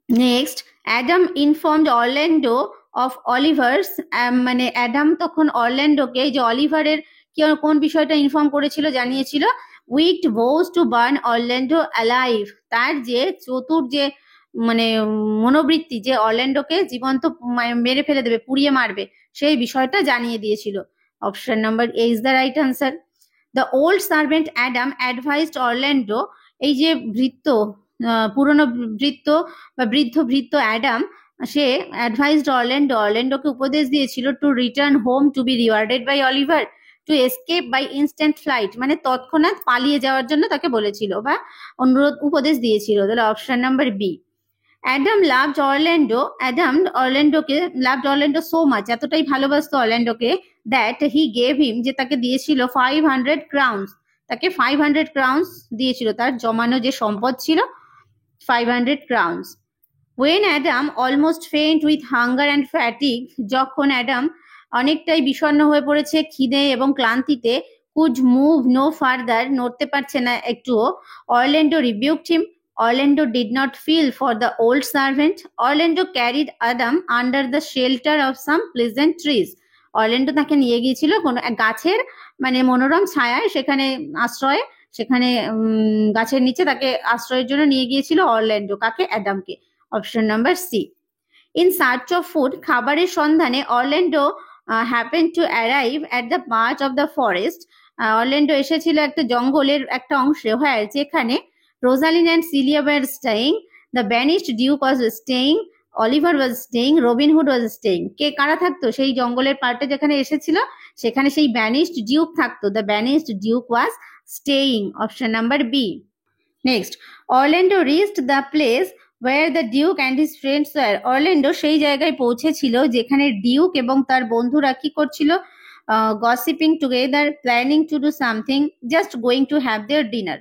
Next, Adam informed Orlando of Oliver's, মানে অ্যাডাম তখন অরল্যান্ডোকে যে অলিভারের কোন বিষয়টা ইনফর্ম করেছিল, জানিয়েছিল, উইকড ভোজ টু বার্ন অরল্যান্ডো অ্যালাইভ, তার যে চতুর যে মানে মনোবৃত্তি যে অরল্যান্ডোকে জীবন্ত মেরে ফেলে দেবে, পুড়িয়ে মারবে, সেই বিষয়টা জানিয়ে দিয়েছিল। Option number A is the right answer. The old servant Adam advised Orlando, এই যে ভৃত্য পুরনো ভৃত্য বা বৃদ্ধ ভৃত্য অ্যাডাম, সে অ্যাডভাইসড অরল্যান্ডোকে উপদেশ দিয়েছিল to return home to be rewarded by Oliver, to escape by instant flight, মানে তৎক্ষণাৎ পালিয়ে যাওয়ার জন্য তাকে বলেছিল বা উপদেশ দিয়েছিল। তাহলে option number B. Adam loved Orlando, অরল্যান্ডোকে লাভড অরল্যান্ডো সো মাচ, এতটাই ভালোবাসতো অরল্যান্ডোকে, দ্যাট হি গেভ হিম, যে তাকে দিয়েছিল 500 ক্রাউন্স, তাকে 500 ক্রাউন্স দিয়েছিল, তার জমানো যে সম্পদ ছিল 500 crowns. When Adam almost faint with hunger and fatigue, যখন অ্যাডাম অনেকটাই বিষণ্ণ হয়ে পড়েছে খিদে এবং ক্লান্তিতে, could move no further, নড়তে পারছে না একটুও, Orlando rebuked him. Orlando did not feel for the old servant. Orlando carried Adam under the shelter of some pleasant trees. Orlando তাকে নিয়ে গিয়েছিল কোনো এক গাছের মানে মনোরম ছায়ায়, সেখানে আশ্রয়ে, সেখানে গাছের নিচে তাকে আশ্রয়ের জন্য নিয়ে গিয়েছিল অরল্যান্ডো, কাকে? অ্যাডামকে। Option number C. In search of food, খাবারের সন্ধানে Orlando happen to arrive at the part of the forest, Orlando এসেছিল একটা জঙ্গলের একটা অংশে, হয় যেখানে Rosalind and Celia were staying, the banished duke was staying, Oliver was staying, Robin Hood was staying. কে কারা থাকতো সেই জঙ্গলের পার্টে যেখানে এসেছিল? সেখানে সেই ব্যানিশড ডিউক থাকতো, the banished duke was staying. Option number B. Next, Orlando reached the place where the Duke and his friends were. Orlando সেই জায়গায় পৌঁছেছিল যেখানে ডিউক এবং তার বন্ধুরা কি করছিল? gossiping together, planning to do something, just going to have their dinner.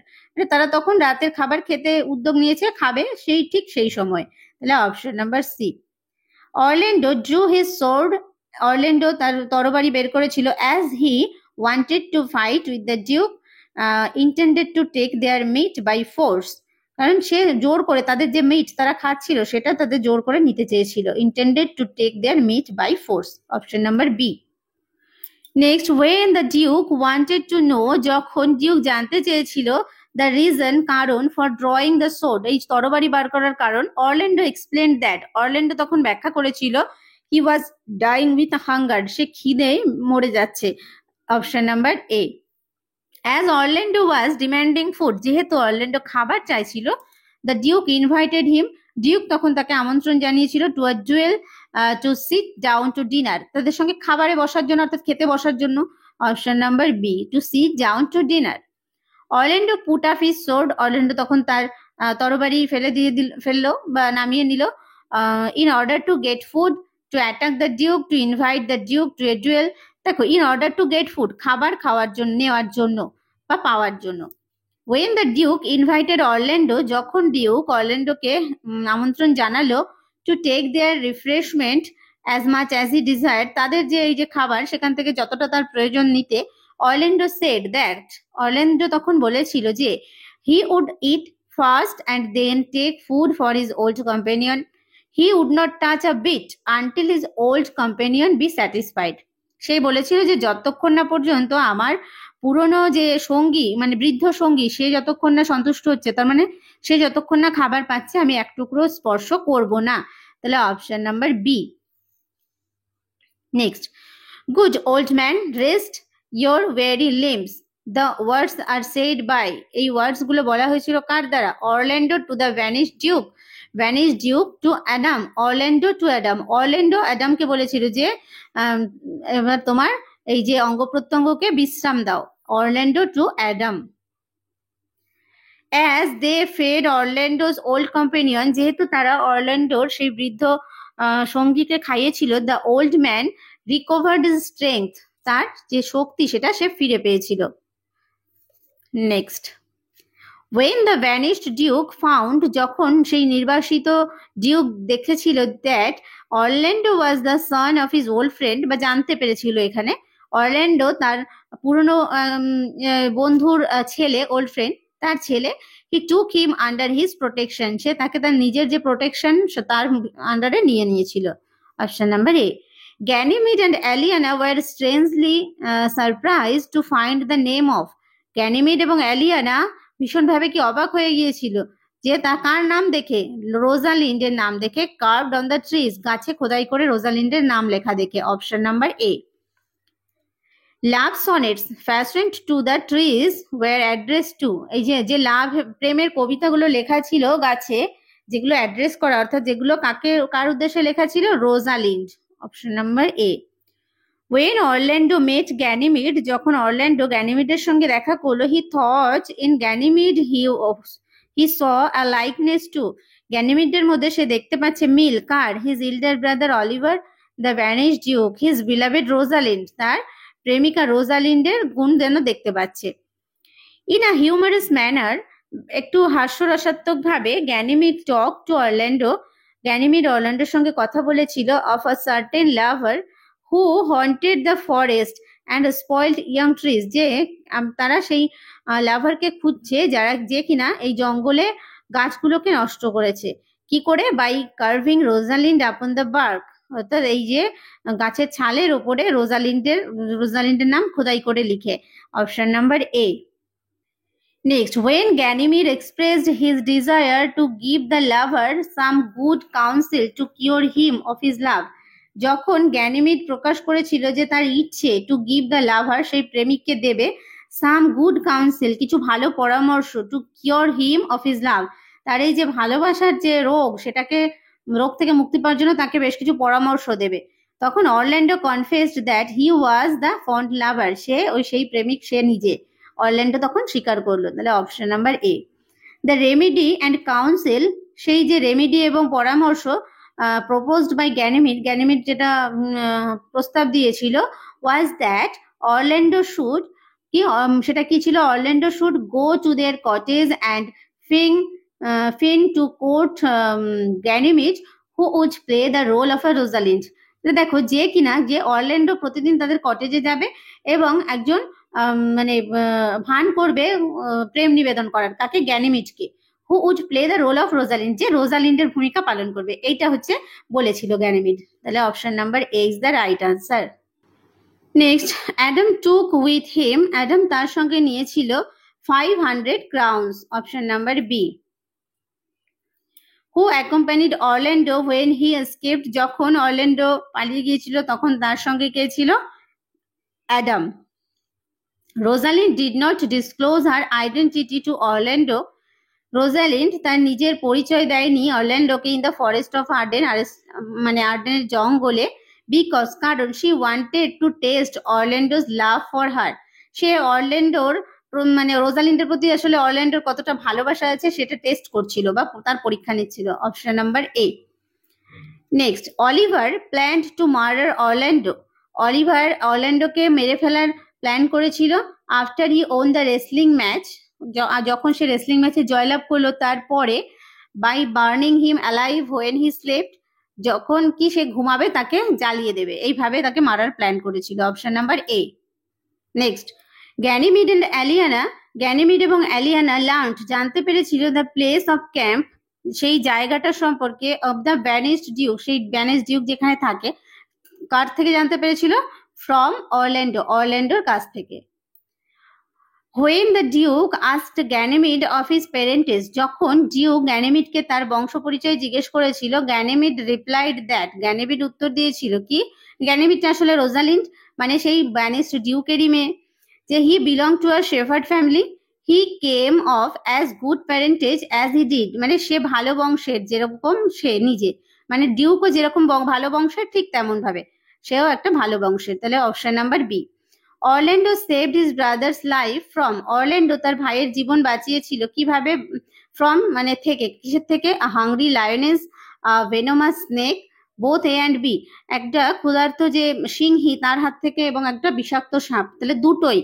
তারা তখন রাতের খাবার খেতে উদ্যোগ নিয়েছে, খাবে সেই ঠিক সেই সময়। তাহলে option number C. Orlando drew his sword. Orlando তার তরবারি বের করেছিল, as he wanted to fight with the Duke, intended to take their meat by force, কারণ সে জোর করে তাদের যে মিট তারা খাচ্ছিল সেটা তাদের জোর করে নিতে চেয়েছিল, intended to take their meat by force. Option number B. Next, when the Duke wanted to know, যখন ডিউক জানতে চেয়েছিল the reason, কারণ, for drawing the sword, এই তরবারি বার করার কারণ, Orlando explained that, Orlando তখন ব্যাখ্যা করেছিল, he was dying with hunger, সে খিদে মরে যাচ্ছে। Option number A. As Orlando was demanding food, যেহেতু অরল্যান্ডো খাবার চাইছিল, the Duke invited him, Duke তখন তাকে আমন্ত্রণ জানিয়েছিল to a duel, to sit down to dinner, তাদের সঙ্গে খাবারে বসার জন্য, অর্থাৎ খেতে বসার জন্য। Option number B, to sit down to dinner. Orlando put up his sword, Orlando তখন তার তরবারি ফেললো বা নামিয়ে নিল, in order to get food, to attack the Duke, to invite the Duke to a duel. দেখো, in order to get food, খাবার খাওয়ার জন্য, নেওয়ার জন্য বা পাওয়ার জন্য। when the Duke invited Orlando, যখন ডিউক অরল্যান্ডোকে আমন্ত্রণ জানালো to take their refreshment as much as he desired, তাদের যে এই যে খাবার সেখান থেকে যতটা তার প্রয়োজন নিতে, Orlando said that, অরল্যান্ডো তখন বলেছিল যে he would eat first and then take food for his old companion. He would not touch a bit until his old companion be satisfied. সে বলেছিল যে যতক্ষণ না পর্যন্ত আমার পুরনো যে সঙ্গী মানে বৃদ্ধ সঙ্গী সে যতক্ষণ না সন্তুষ্ট হচ্ছে, তার মানে সে যতক্ষণ না খাবার পাচ্ছে আমি এক টুকরো স্পর্শ করব না। তাহলে option number B. Next, good old man, rest your weary limbs, the words are said by, এই ওয়ার্ডস গুলো বলা হয়েছিল কার দ্বারা? Orlando to the vanished duke, vanished duke to Adam, Orlando to Adam, Orlando অ্যাডামকে বলেছিল যে এবার তোমার এই যে অঙ্গ প্রত্যঙ্গকে বিশ্রাম দাও। Orlando to Adam. As they fed Orlando's old companion, যেহেতু তারা অরল্যান্ডোর সেই বৃদ্ধ সঙ্গীকে খাইয়েছিল, the old man recovered his strength, তার যে শক্তি সেটা সে ফিরে পেয়েছিল। Next, When the vanished duke found, যখন সেই নির্বাসিত ডিউক দেখেছিল that Orlando was the son of his old friend, বা জানতে পেরেছিল এখানে অরল্যান্ডো তার পুরনো বন্ধুর ছেলে, ওল্ড ফ্রেন্ড তার ছেলে, he took him under his protection, সে তাকে তার নিজের যে প্রোটেকশন তার আন্ডারে নিয়ে নিয়েছিল। Option number A. Ganymede and Aliana were strangely surprised to find the name of, Ganymede এবং অ্যালিয়ানা ভীষণভাবে কি অবাক হয়ে গিয়েছিল যে তা কার নাম দেখে, রোজালিন্ডের নাম দেখে, কার্ভড অন দ্য ট্রিজ, গাছে খোদাই করে রোজালিন্ডের নাম লেখা দেখে। Option number A. Love sonnets fashioned to the trees were address to, এই যে লাভ প্রেমের কবিতাগুলো লেখা ছিল গাছে, যেগুলো অ্যাড্রেস করা অর্থাৎ যেগুলো কার উদ্দেশ্যে লেখা ছিল, Rosalind. Option number A. When Orlando met Ganymede, যখন অরল্যান্ডো গ্যানিমিডের সঙ্গে দেখা করলো, he thought in Ganymede he saw a likeness to, গ্যানিমিডের মধ্যে সে দেখতে পাচ্ছে মিল, কার, his elder brother Oliver, the vanished duke, his beloved Rosalind, তার প্রেমিকা রোজালিন্ডের গুণ যেন দেখতে পাচ্ছে। In a humorous manner, একটু হাস্যরসাত্মক ভাবে, Ganymede talk to Orlando, Ganymede অরল্যান্ডোর সঙ্গে কথা বলেছিল of a certain lover who haunted the forest and spoiled young trees, যে তারা সেই লাভারকে খুঁজছে যে কিনা এই জঙ্গলে গাছগুলোকে নষ্ট করেছে। কি করে? By carving Rosalind upon the bark, অর্থাৎ এই যে গাছের ছালের ওপরে রোজালিন্ডের নাম খোদাই করে লিখে। Option number A. Next, when Ganymede expressed his desire to give the lover some good counsel to cure him of his love, যখন গ্যানিমিড প্রকাশ করেছিল যে তার ইচ্ছে টু গিভ দ্য লাভার, সেই প্রেমিককে দেবে, সাম গুড কাউন্সিল, কিছু ভালো পরামর্শ, two cure him of his love, তার এই যে ভালোবাসার যে রোগ, রোগ থেকে মুক্তি পাওয়ার জন্য তাকে বেশ কিছু পরামর্শ দেবে। তখন Orlando confessed that he was the fond lover, সেই প্রেমিক সে নিজে। অরল্যান্ডো তখন স্বীকার করলো। তাহলে option number A. The remedy and counsel, সেই যে রেমেডি এবং পরামর্শ প্রপোজড বাই গ্যানিমিড যেটা প্রস্তাব দিয়েছিল, ওয়াজ দ্যাট অরল্যান্ডো শুড, সেটা কি ছিল, Orlando should go to their cottage and feign to court Ganymede who would play the role of a Rosalind. দেখো যে অরল্যান্ডো প্রতিদিন তাদের কটেজে যাবে এবং একজন ভান করবে প্রেম নিবেদন করার, তাকে গ্যানিমিডকে, who would play the role of Rosalind, যে রোজালিন্ডের ভূমিকা পালন করবে, এইটা হচ্ছে বলেছিল গ্যানিমিড। তাহলে option number A is the right answer. Next, Adam took with him, Adam তার সঙ্গে নিয়েছিল 500 crowns. Option number B. Who accompanied Orlando when he escaped, যখন অরল্যান্ডো পালিয়ে গিয়েছিল তখন তার সঙ্গে কে ছিল, Adam. Rosalind did not disclose her identity to Orlando, Rosalind তার নিজের পরিচয় দেয়নি অরল্যান্ডোকে in the forest of Arden, আর্ডেনের জঙ্গলে, বিকজ, কারণ, she wanted to test Orlando's love for her, সে রোজালিন্ডের প্রতি আসলে অরল্যান্ডোর কতটা ভালোবাসা আছে সেটা টেস্ট করছিল বা তার পরীক্ষা নিচ্ছিল। Option number A. Next, Oliver planned to murder Orlando, Oliver অরল্যান্ডোকে মেরে ফেলার প্ল্যান করেছিল after he won the wrestling match, যখন সে রেসলিং ম্যাচে জয়লাভ করলো তারপরে, by burning him alive when he slept, যখন কি সে ঘুমাবে তাকে জ্বালিয়ে দেবে, এইভাবে তাকে মারার প্ল্যান করেছিল। Option number A. Next, Ganymede and Aliena, Ganymede এবং অ্যালিয়ানা লার্নড, জানতে পেরেছিল দ্য প্লেস অফ ক্যাম্প, সেই জায়গাটা সম্পর্কে, অফ দ্য ভ্যানিশড ডিউক, সেই ভ্যানিশড ডিউক যেখানে থাকে, কার থেকে জানতে পেরেছিল, ফ্রম অরল্যান্ডো, অরল্যান্ডোর কাছ থেকে। When the duke asked Ganymede of his parentage, যখন ডিউক গ্যানিমিডকে তার বংশ পরিচয় জিজ্ঞেস করেছিল, গ্যানিমিড রিপ্লাইড দ্যাট, গ্যানিমিড উত্তর দিয়েছিল কি, গ্যানিমিডটা আসলে রোজালিন্ড সেই ভ্যানিশড ডিউকেরই মেয়ে, যে he belong to a shepherd family, he came of as good parentage as he did, সে ভালো বংশের যেরকম সে নিজে, ডিউকও যেরকম ভালো বংশের ঠিক তেমন ভাবে সেও একটা ভালো বংশের। তাহলে option number B. Orlando saved his brother's life from, Orlando তার ভাইয়ের জীবন বাঁচিয়েছিল কিভাবে, ফ্রম থেকে, কিসের থেকে, hungry lioness, venomous snake, both A and B, একটা ক্ষুধার্ত যে সিংহী তার হাত থেকে এবং একটা বিষাক্ত সাপ, তাহলে দুটোই।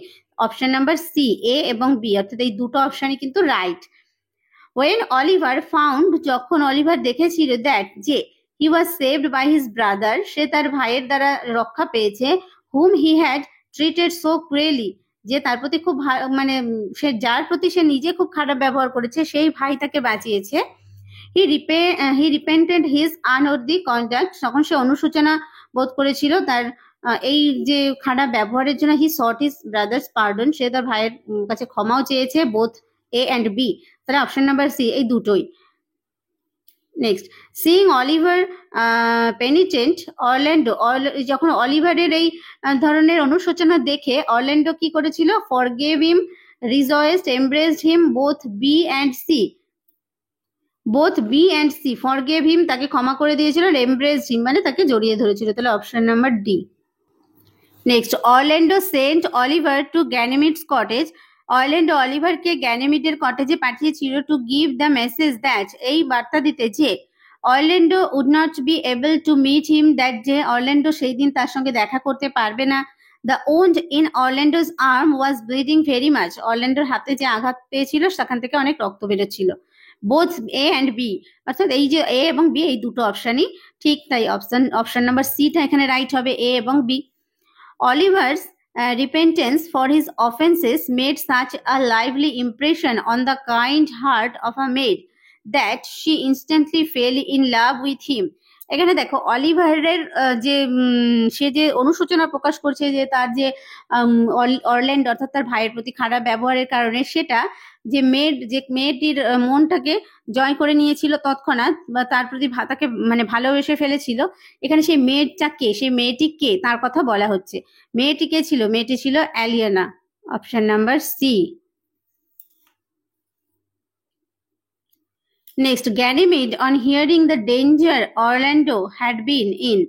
অপশন নাম্বার সি, এ এবং বি, অর্থাৎ এই দুটো অপশনই কিন্তু রাইট। ওয়েন অলিভার ফাউন্ড, যখন অলিভার দেখেছিল দ্যাট যে he was saved by his brother, সে তার ভাইয়ের দ্বারা রক্ষা পেয়েছে, হুম হি হ্যাড ট্রিটেড সো ক্রুয়েলি, যে তার প্রতি খুব মানে সে যার প্রতি সে নিজে খুব খারাপ ব্যবহার করেছে সেই ভাই তাকে বাঁচিয়েছে। হি রিপেন্টেড হিজ আনওয়ার্দি কন্ডাক্ট, তখন সে অনুশোচনা বোধ করেছিল তার এই যে খারাপ ব্যবহারের জন্য। He sought his brother's pardon, সে তার ভাইয়ের কাছে ক্ষমাও চেয়েছে। বোথ এ অ্যান্ড বি, তাহলে অপশন নাম্বার সি এই দুটোই। Next, seeing Oliver penitent, Orlando, যখন অলিভারের এই ধরনের অনুশোচনা দেখে অরল্যান্ডো কি করেছিল? Forgave him, rejoiced, embraced him, both B and C. Both B and C, forgave him তাকে ক্ষমা করে দিয়েছিল, আর এমব্রেসড হিম মানে তাকে জড়িয়ে ধরেছিল, তাহলে option number D. Next, Orlando sent Oliver to Ganymede's cottage, Orlando অলিভারকে গ্যানিমিডের কটেজে পাঠিয়েছিল to give the message that, এই বার্তা দিতে যে Orlando would not be able to meet him, that যে অরল্যান্ডো সেই দিন তার সঙ্গে দেখা করতে পারবে না। The wound in Orlando's arm was bleeding very much, অরল্যান্ডোর হাতে যে আঘাত পেয়েছিল সেখান থেকে অনেক রক্ত বেরোচ্ছিল। বোথ এ অ্যান্ড বি, অর্থাৎ এই যে এ এবং বি এই দুটো অপশনই ঠিক, তাই অপশন নাম্বার সিটা এখানে রাইট হবে, এ এবং B. Oliver's repentance for his offenses made such a lively impression on the kind heart of a maid that she instantly fell in love with him. এখানে দেখো অলিভারের যে সে যে অনুশোচনা প্রকাশ করছে যে তার যে অরল্যান্ডো অর্থাৎ তার ভাইয়ের প্রতি খারাপ ব্যবহারের কারণে, সেটা যে মেয়েটির মনটাকে জয় করে নিয়েছিল তৎক্ষণাৎ, বা তার প্রতি তাকে মানে ভালোবেসে ফেলেছিল। এখানে সেই মেয়েটা কে, সেই মেয়েটি কে তার কথা বলা হচ্ছে। মেয়েটি কে ছিল? মেয়েটি ছিল Aliena, option number C. Next, Ganymede on hearing the danger Orlando had been in,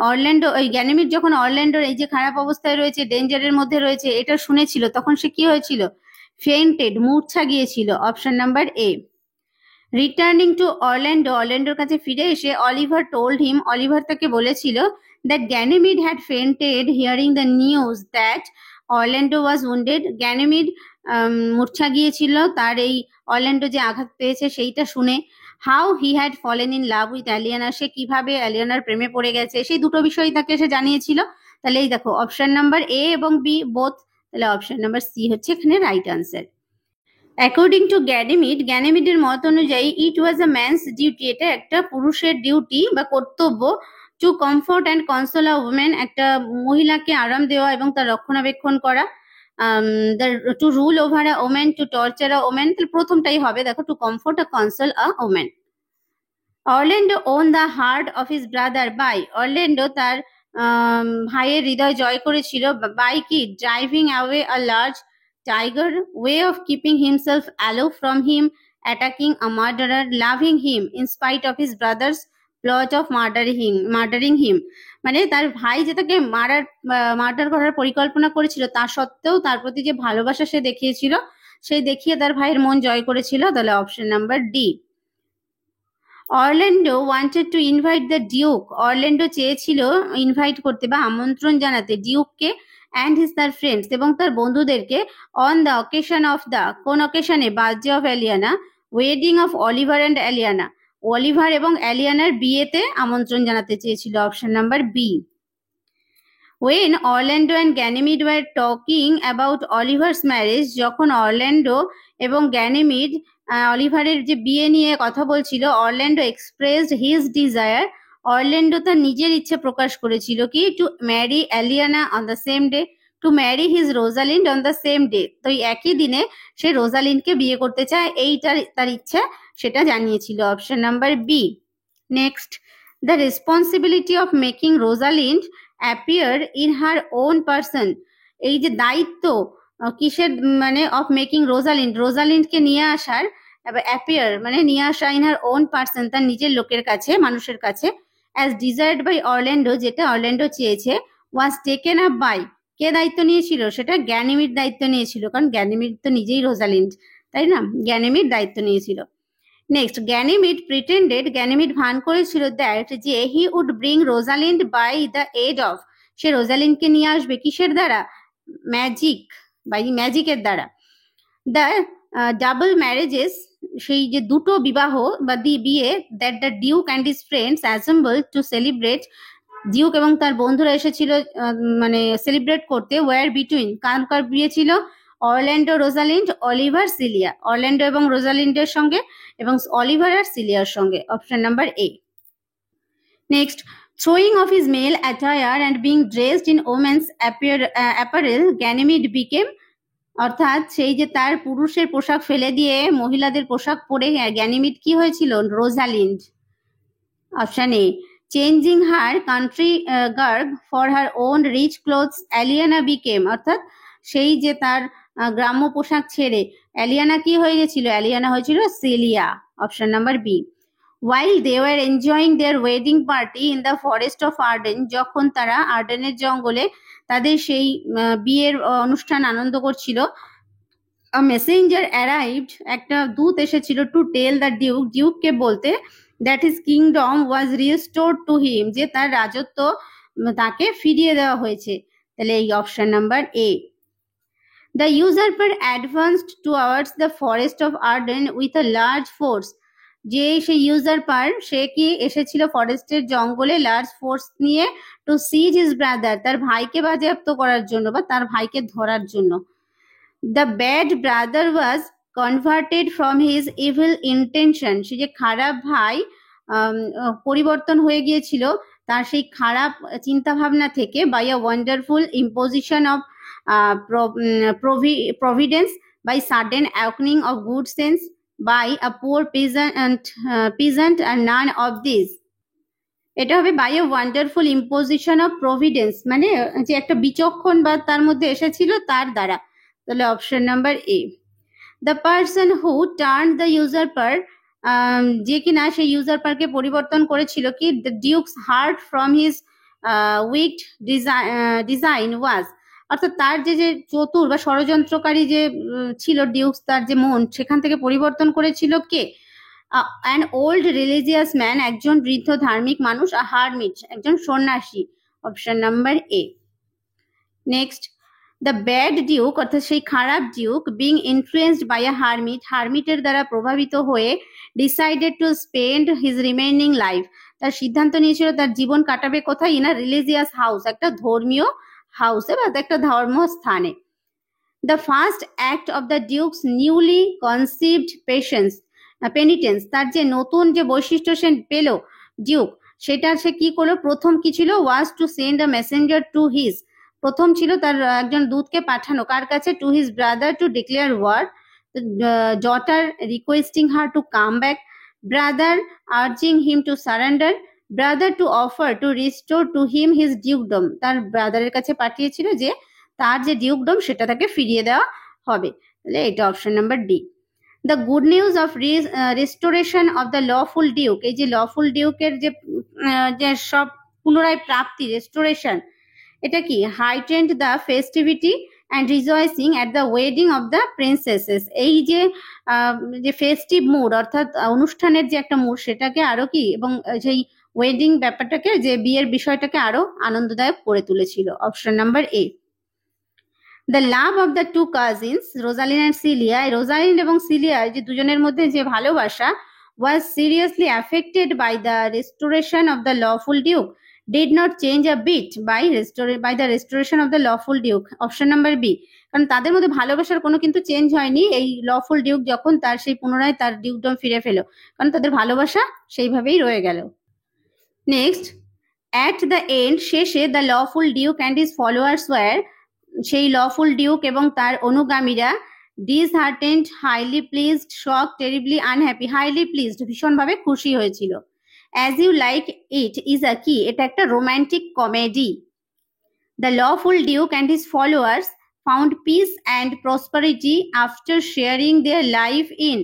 Orlando ওই গ্যানিমিড যখন অরল্যান্ডোর এই যে খারাপ অবস্থায় রয়েছে, ডেঞ্জারের মধ্যে রয়েছে, এটা শুনেছিল, তখন সে কি হয়েছিল? ফেইন্টেড, মূর্ছা গিয়েছিল, option number A. Returning to Orlando, অরল্যান্ডোর কাছে ফিরে এসে অলিভার টোল্ড হিম, অলিভার তাকে বলেছিল that Ganymede had fainted hearing the news that Orlando was wounded, Ganymede মূর্ছা গিয়েছিল তার এই অরল্যান্ডো যে আঘাত পেয়েছে সেইটা শুনে। How he had fallen in love with Aliena, সে কিভাবে অ্যালিয়ানার প্রেমে পড়ে গেছে, সেই দুটো বিষয় তাকে সে জানিয়েছিল। তাহলে এই দেখো অপশন নাম্বার এ এবং বি বোথ, তাহলে অপশন নাম্বার সি হচ্ছে এখানে right answer. According to Ganymede, গ্যানিমিডের মত অনুযায়ী ইট ওয়াজ আ ম্যানস ডিউটি, এটা একটা পুরুষের ডিউটি বা কর্তব্য, to comfort and console a woman, একটা মহিলাকে আরাম দেওয়া এবং তার রক্ষণাবেক্ষণ করা। To rule over a woman, to torture a woman, তাহলে প্রথমটাই হবে দেখো, to comfort a console a woman. Orlando won the heart of his brother by, Orlando তার ভাইয়ের হৃদয় জয় করেছিল বাই কি? Driving away a large tiger, way of keeping himself aloof from him, attacking a murderer, loving him in spite of his brother's plot of murdering him, মানে তার ভাই যে তাকে মার্ডার করার পরিকল্পনা করেছিল তা সত্ত্বেও তার প্রতি যে ভালোবাসা সে দেখিয়েছিল, সেই দেখিয়ে তার ভাইয়ের মন জয় করেছিল, তাহলে option number D. Orlando wanted to invite the duke, Orlando চেয়েছিল ইনভাইট করতে বা আমন্ত্রণ জানাতে ডিউককে অ্যান্ড হিজ তার ফ্রেন্ডস এবং তার বন্ধুদেরকে, on the occasion of the, কোন অকেশনে? Birthday of Aliena, wedding of Oliver and Aliena, Oliver এবং অ্যালিয়ানার বিয়েতে আমন্ত্রণ জানাতে চেয়েছিল, option number B. When Orlando and Ganymede were talking about Oliver's marriage, যখন অরল্যান্ডো এবং গ্যানিমিড অলিভারের যে বিয়ে নিয়ে কথা বলছিল, Orlando expressed his desire, Orlando তার নিজের ইচ্ছে প্রকাশ করেছিল কি? To marry Aliena on the same day, to marry his Rosalind on the same day, তো একই দিনে সে রোজালিন্ডকে বিয়ে করতে চায়, এইটার তার ইচ্ছা, সেটা জানিয়েছিল, option number B. Next, the responsibility of making Rosalind appear in her own person, এই যে দায়িত্ব কিসের, মানে অফ মেকিং রোজালিন্ড, রোজালিন্ডকে নিয়ে আসার, অ্যাপিয়ার মানে নিয়ে আসা, ইন হার ওন পার্সন তার নিজের লোকের কাছে, মানুষের কাছে, অ্যাজ ডিজায়ার্ড বাই অরল্যান্ডো, যেটা অরল্যান্ডো চেয়েছে, ওয়াজ টেকেন আপ বাই, কে দায়িত্ব নিয়েছিল? সেটা গ্যানিমিড দায়িত্ব নিয়েছিল, কারণ গ্যানিমিড তো নিজেই রোজালিন্ড, তাই না? গ্যানিমিড দায়িত্ব নিয়েছিল। নেক্সট, গ্যানিমিড প্রিটেন্ডেড, গ্যানিমিড ভান করেছিল দ্যাট যে he would bring Rosalind by the aid of, সে রোজালিন্ডকে নিয়ে আসবে কিসের দ্বারা? ম্যাজিক, বাই ম্যাজিকের দ্বারা। দ্য ডাবল ম্যারেজেস, সেই যে দুটো বিবাহ বা বিয়ে, that the duke and his friends assemble to celebrate, Duke এবং তার বন্ধুরা এসেছিল মানে সেলিব্রেট করতে, ওয়ার বিটুইন, কার কার বিয়ে ছিল? Orlando Rosalind, Oliver Celia, Orlando এবং রোজালিন্ডের সঙ্গে এবং অলিভার আর সিলিয়ার সঙ্গে, option number A. Next, throwing off his male attire and being dressed in women's apparel, Ganymede became, অর্থাৎ সেই যে তার পুরুষের পোশাক ফেলে দিয়ে মহিলাদের পোশাক পরে গ্যানিমিড কি হয়েছিল? Rosalind, option A. Changing her country garb for her own rich clothes, Aliena became, অর্থাৎ সেই যে তার গ্রাম্য পোশাক ছেড়ে অ্যালিয়ানা কি হয়ে গেছিল? অ্যালিয়ানা হয়েছিল Celia, option number B. While they were enjoying their wedding party in the forest of Arden, যখন তারা আর্ডেনের জঙ্গলে তাদের সেই বিয়ের অনুষ্ঠান আনন্দ করছিল, a messenger arrived, একটা দূত এসেছিল, to tell the duke, ডিউককে বলতে, that his kingdom was restored to him, যে তার রাজত্ব তাকে ফিরিয়ে দেওয়া হয়েছে। তাহলে এই option number A. The usurper advanced towards the forest of Arden with a large force, যে সেই ইউজারপার সে কি এসেছিল ফরেস্টের জঙ্গলে লার্জ ফোর্স নিয়ে, টু সিজ হিজ ব্রাদার, তার ভাইকে বাজেয়াপ্ত করার জন্য বা তার ভাইকে ধরার জন্য। The bad brother was converted from his evil intention, সে যে খারাপ ভাই পরিবর্তন হয়ে গিয়েছিল তার সেই খারাপ চিন্তা ভাবনা থেকে, by a wonderful imposition of providence, by sudden awakening of good sense, by a poor peasant and none of these, এটা হবে by a wonderful imposition of providence, মানে যে একটা বিচক্ষণ বা তার মধ্যে এসেছিল তার দ্বারা। তাহলে option number A. The person who turn the usurper, যে কিনা সেই ইউজারপারকে পরিবর্তন করেছিল কি, the duke's heart from his wicked design was, অর্থাৎ তার যে যে চতুর বা ষড়যন্ত্রকারী যে ছিল ডিউকস, তার যে মন সেখান থেকে পরিবর্তন করেছিল কে? অ্যান ওল্ড রিলিজিয়াস ম্যান, একজন বৃদ্ধ ধার্মিক মানুষ, আ হারমিট, একজন সন্ন্যাসী, option number A. Next, the bad duke, অর্থাৎ সেই খারাপ duke, being influenced by a hermit, হারমিটের দ্বারা প্রভাবিত হয়ে, decided to spend his remaining life, তার সিদ্ধান্ত নিয়েছিল তার জীবন কাটাবে কোথায়? ইন আ রিলিজিয়াস হাউস, একটা ধর্মীয় হাউসে বা একটা ধর্মস্থানে। The first act of the duke's newly conceived penitence, তার যে নতুন যে বৈশিষ্ট্য সে পেল ডিউক, সেটা সে কি করলো? প্রথম কি ছিল? Was to send a messenger to his, প্রথম ছিল তার একজন দূতকে পাঠানো, কার কাছে? To his brother to declare war, daughter requesting her to come back, brother urging him to surrender, brother to offer to restore to him his dukedom, তার ব্রাদারের কাছে পাঠিয়েছিল যে তার যে ডিউকডম সেটা তাকে ফিরিয়ে দেওয়া হবে। তাহলে এটা option number D. The good news of restoration of the lawful Duke, এই যে লফুল ডিউকের যে সব পুনরায় প্রাপ্তি, রেস্টোরেশন, এটা কি? Heightened the festivity and rejoicing at the wedding of the princesses, এই যে ফেস্টিভ মুড, অর্থাৎ অনুষ্ঠানের যে একটা মুড সেটাকে আরো কি, এবং সেই ওয়েডিং ব্যাপারটাকে, যে বিয়ের বিষয়টাকে আরো আনন্দদায়ক করে তুলেছিল, option number A. The love of the two cousins Rosalind and Celia, Rosalind এবং সিলিয়া যে দুজনের মধ্যে যে ভালোবাসা, was seriously affected by the restoration of the lawful duke, did not change a bit by the restoration of the lawful duke, option number B. কারণ তাদের মধ্যে ভালোবাসার কোনো কিন্তু চেঞ্জ হয়নি এই লফুল ডিউক যখন তার সেই পুনরায় তার ডিউকডম ফিরে পেল, কারণ তাদের ভালোবাসা সেইভাবেই রয়ে গেল। নেক্সট, অ্যাট দ্য এন্ড, শেষে, the lawful duke and his followers were, সেই লফুল ডিউক এবং তার অনুগামীরা, disheartened, highly pleased, shock, terribly unhappy, highly pleased, ভীষণভাবে খুশি হয়েছিল। As you like it is a কি, এটা একটা romantic comedy. The lawful duke and his followers found peace and prosperity after sharing their life in,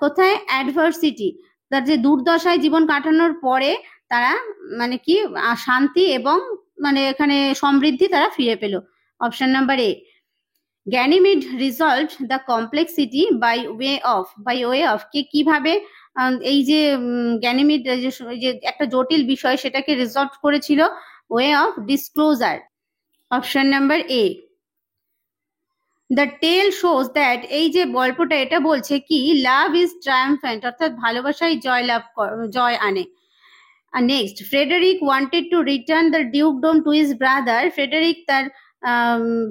কোথায়? অ্যাডভার্সিটি, তার যে দুর্দশায় জীবন কাটানোর পরে তারা মানে কি শান্তি এবং মানে এখানে সমৃদ্ধি তারা ফিরে পেল, option number A. Ganymede resolved the complexity by way of, কে কিভাবে এই যে গ্যানিমিড যে একটা জটিল বিষয় সেটাকে রিজলভ করেছিল? Way of disclosure, option number A. The tale shows that, এই যে গল্পটা এটা বলছে কি লাভ ইজ ট্রায়াম্ফ্যান্ট, অর্থাৎ ভালোবাসাই জয় আনে। আর next, Frederick wanted to return the dukedom to his brother, Frederick তার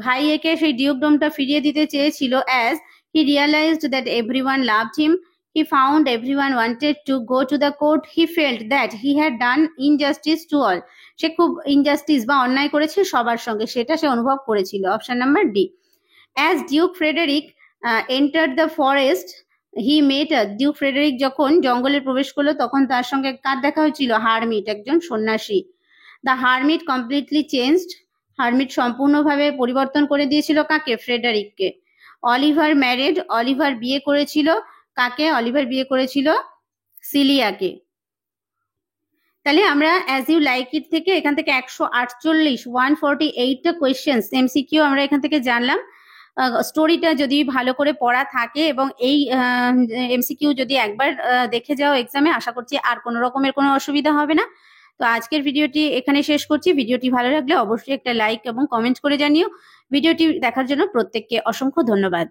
ভাইয়েকে সেই ডিউকডমটা ফিরিয়ে দিতে চেয়েছিল as he realized that everyone loved him, he found everyone wanted to go to the court, he felt that he had done injustice to all, সে খুব ইনজাস্টিস বা অন্যায় করেছে সবার সঙ্গে, সেটা সে অনুভব করেছিল। Option number D. As duke Frederick enter the forest he met, duke Frederick যখন জঙ্গলে প্রবেশ করলো তখন তার সঙ্গে কার দেখা হয়েছিল? হারমিট, একজন সন্ন্যাসী। The hermit completely changed, hermit সম্পূর্ণভাবে পরিবর্তন করে দিয়েছিল কাকে? ফ্রেডারিককে। অলিভার ম্যারিড, অলিভার বিয়ে করেছিল কাকে? অলিভার বিয়ে করেছিল সিলিয়াকে। তাহলে আমরা অ্যাজ ইউ লাইক ইট থেকে এখান থেকে 148টা কোয়েশ্চেন্স এমসিকিউ আমরা এখান থেকে জানলাম। স্টোরিটা যদি ভালো করে পড়া থাকে এবং এই এমসিকিউ যদি একবার দেখে যাও এক্সামে, আশা করছি আর কোনো রকমের কোনো অসুবিধা হবে না। তো আজকের ভিডিওটি এখানে শেষ করছি। ভিডিওটি ভালো লাগলে অবশ্যই একটা লাইক এবং কমেন্ট করে জানিও। ভিডিওটি দেখার জন্য প্রত্যেককে অসংখ্য ধন্যবাদ।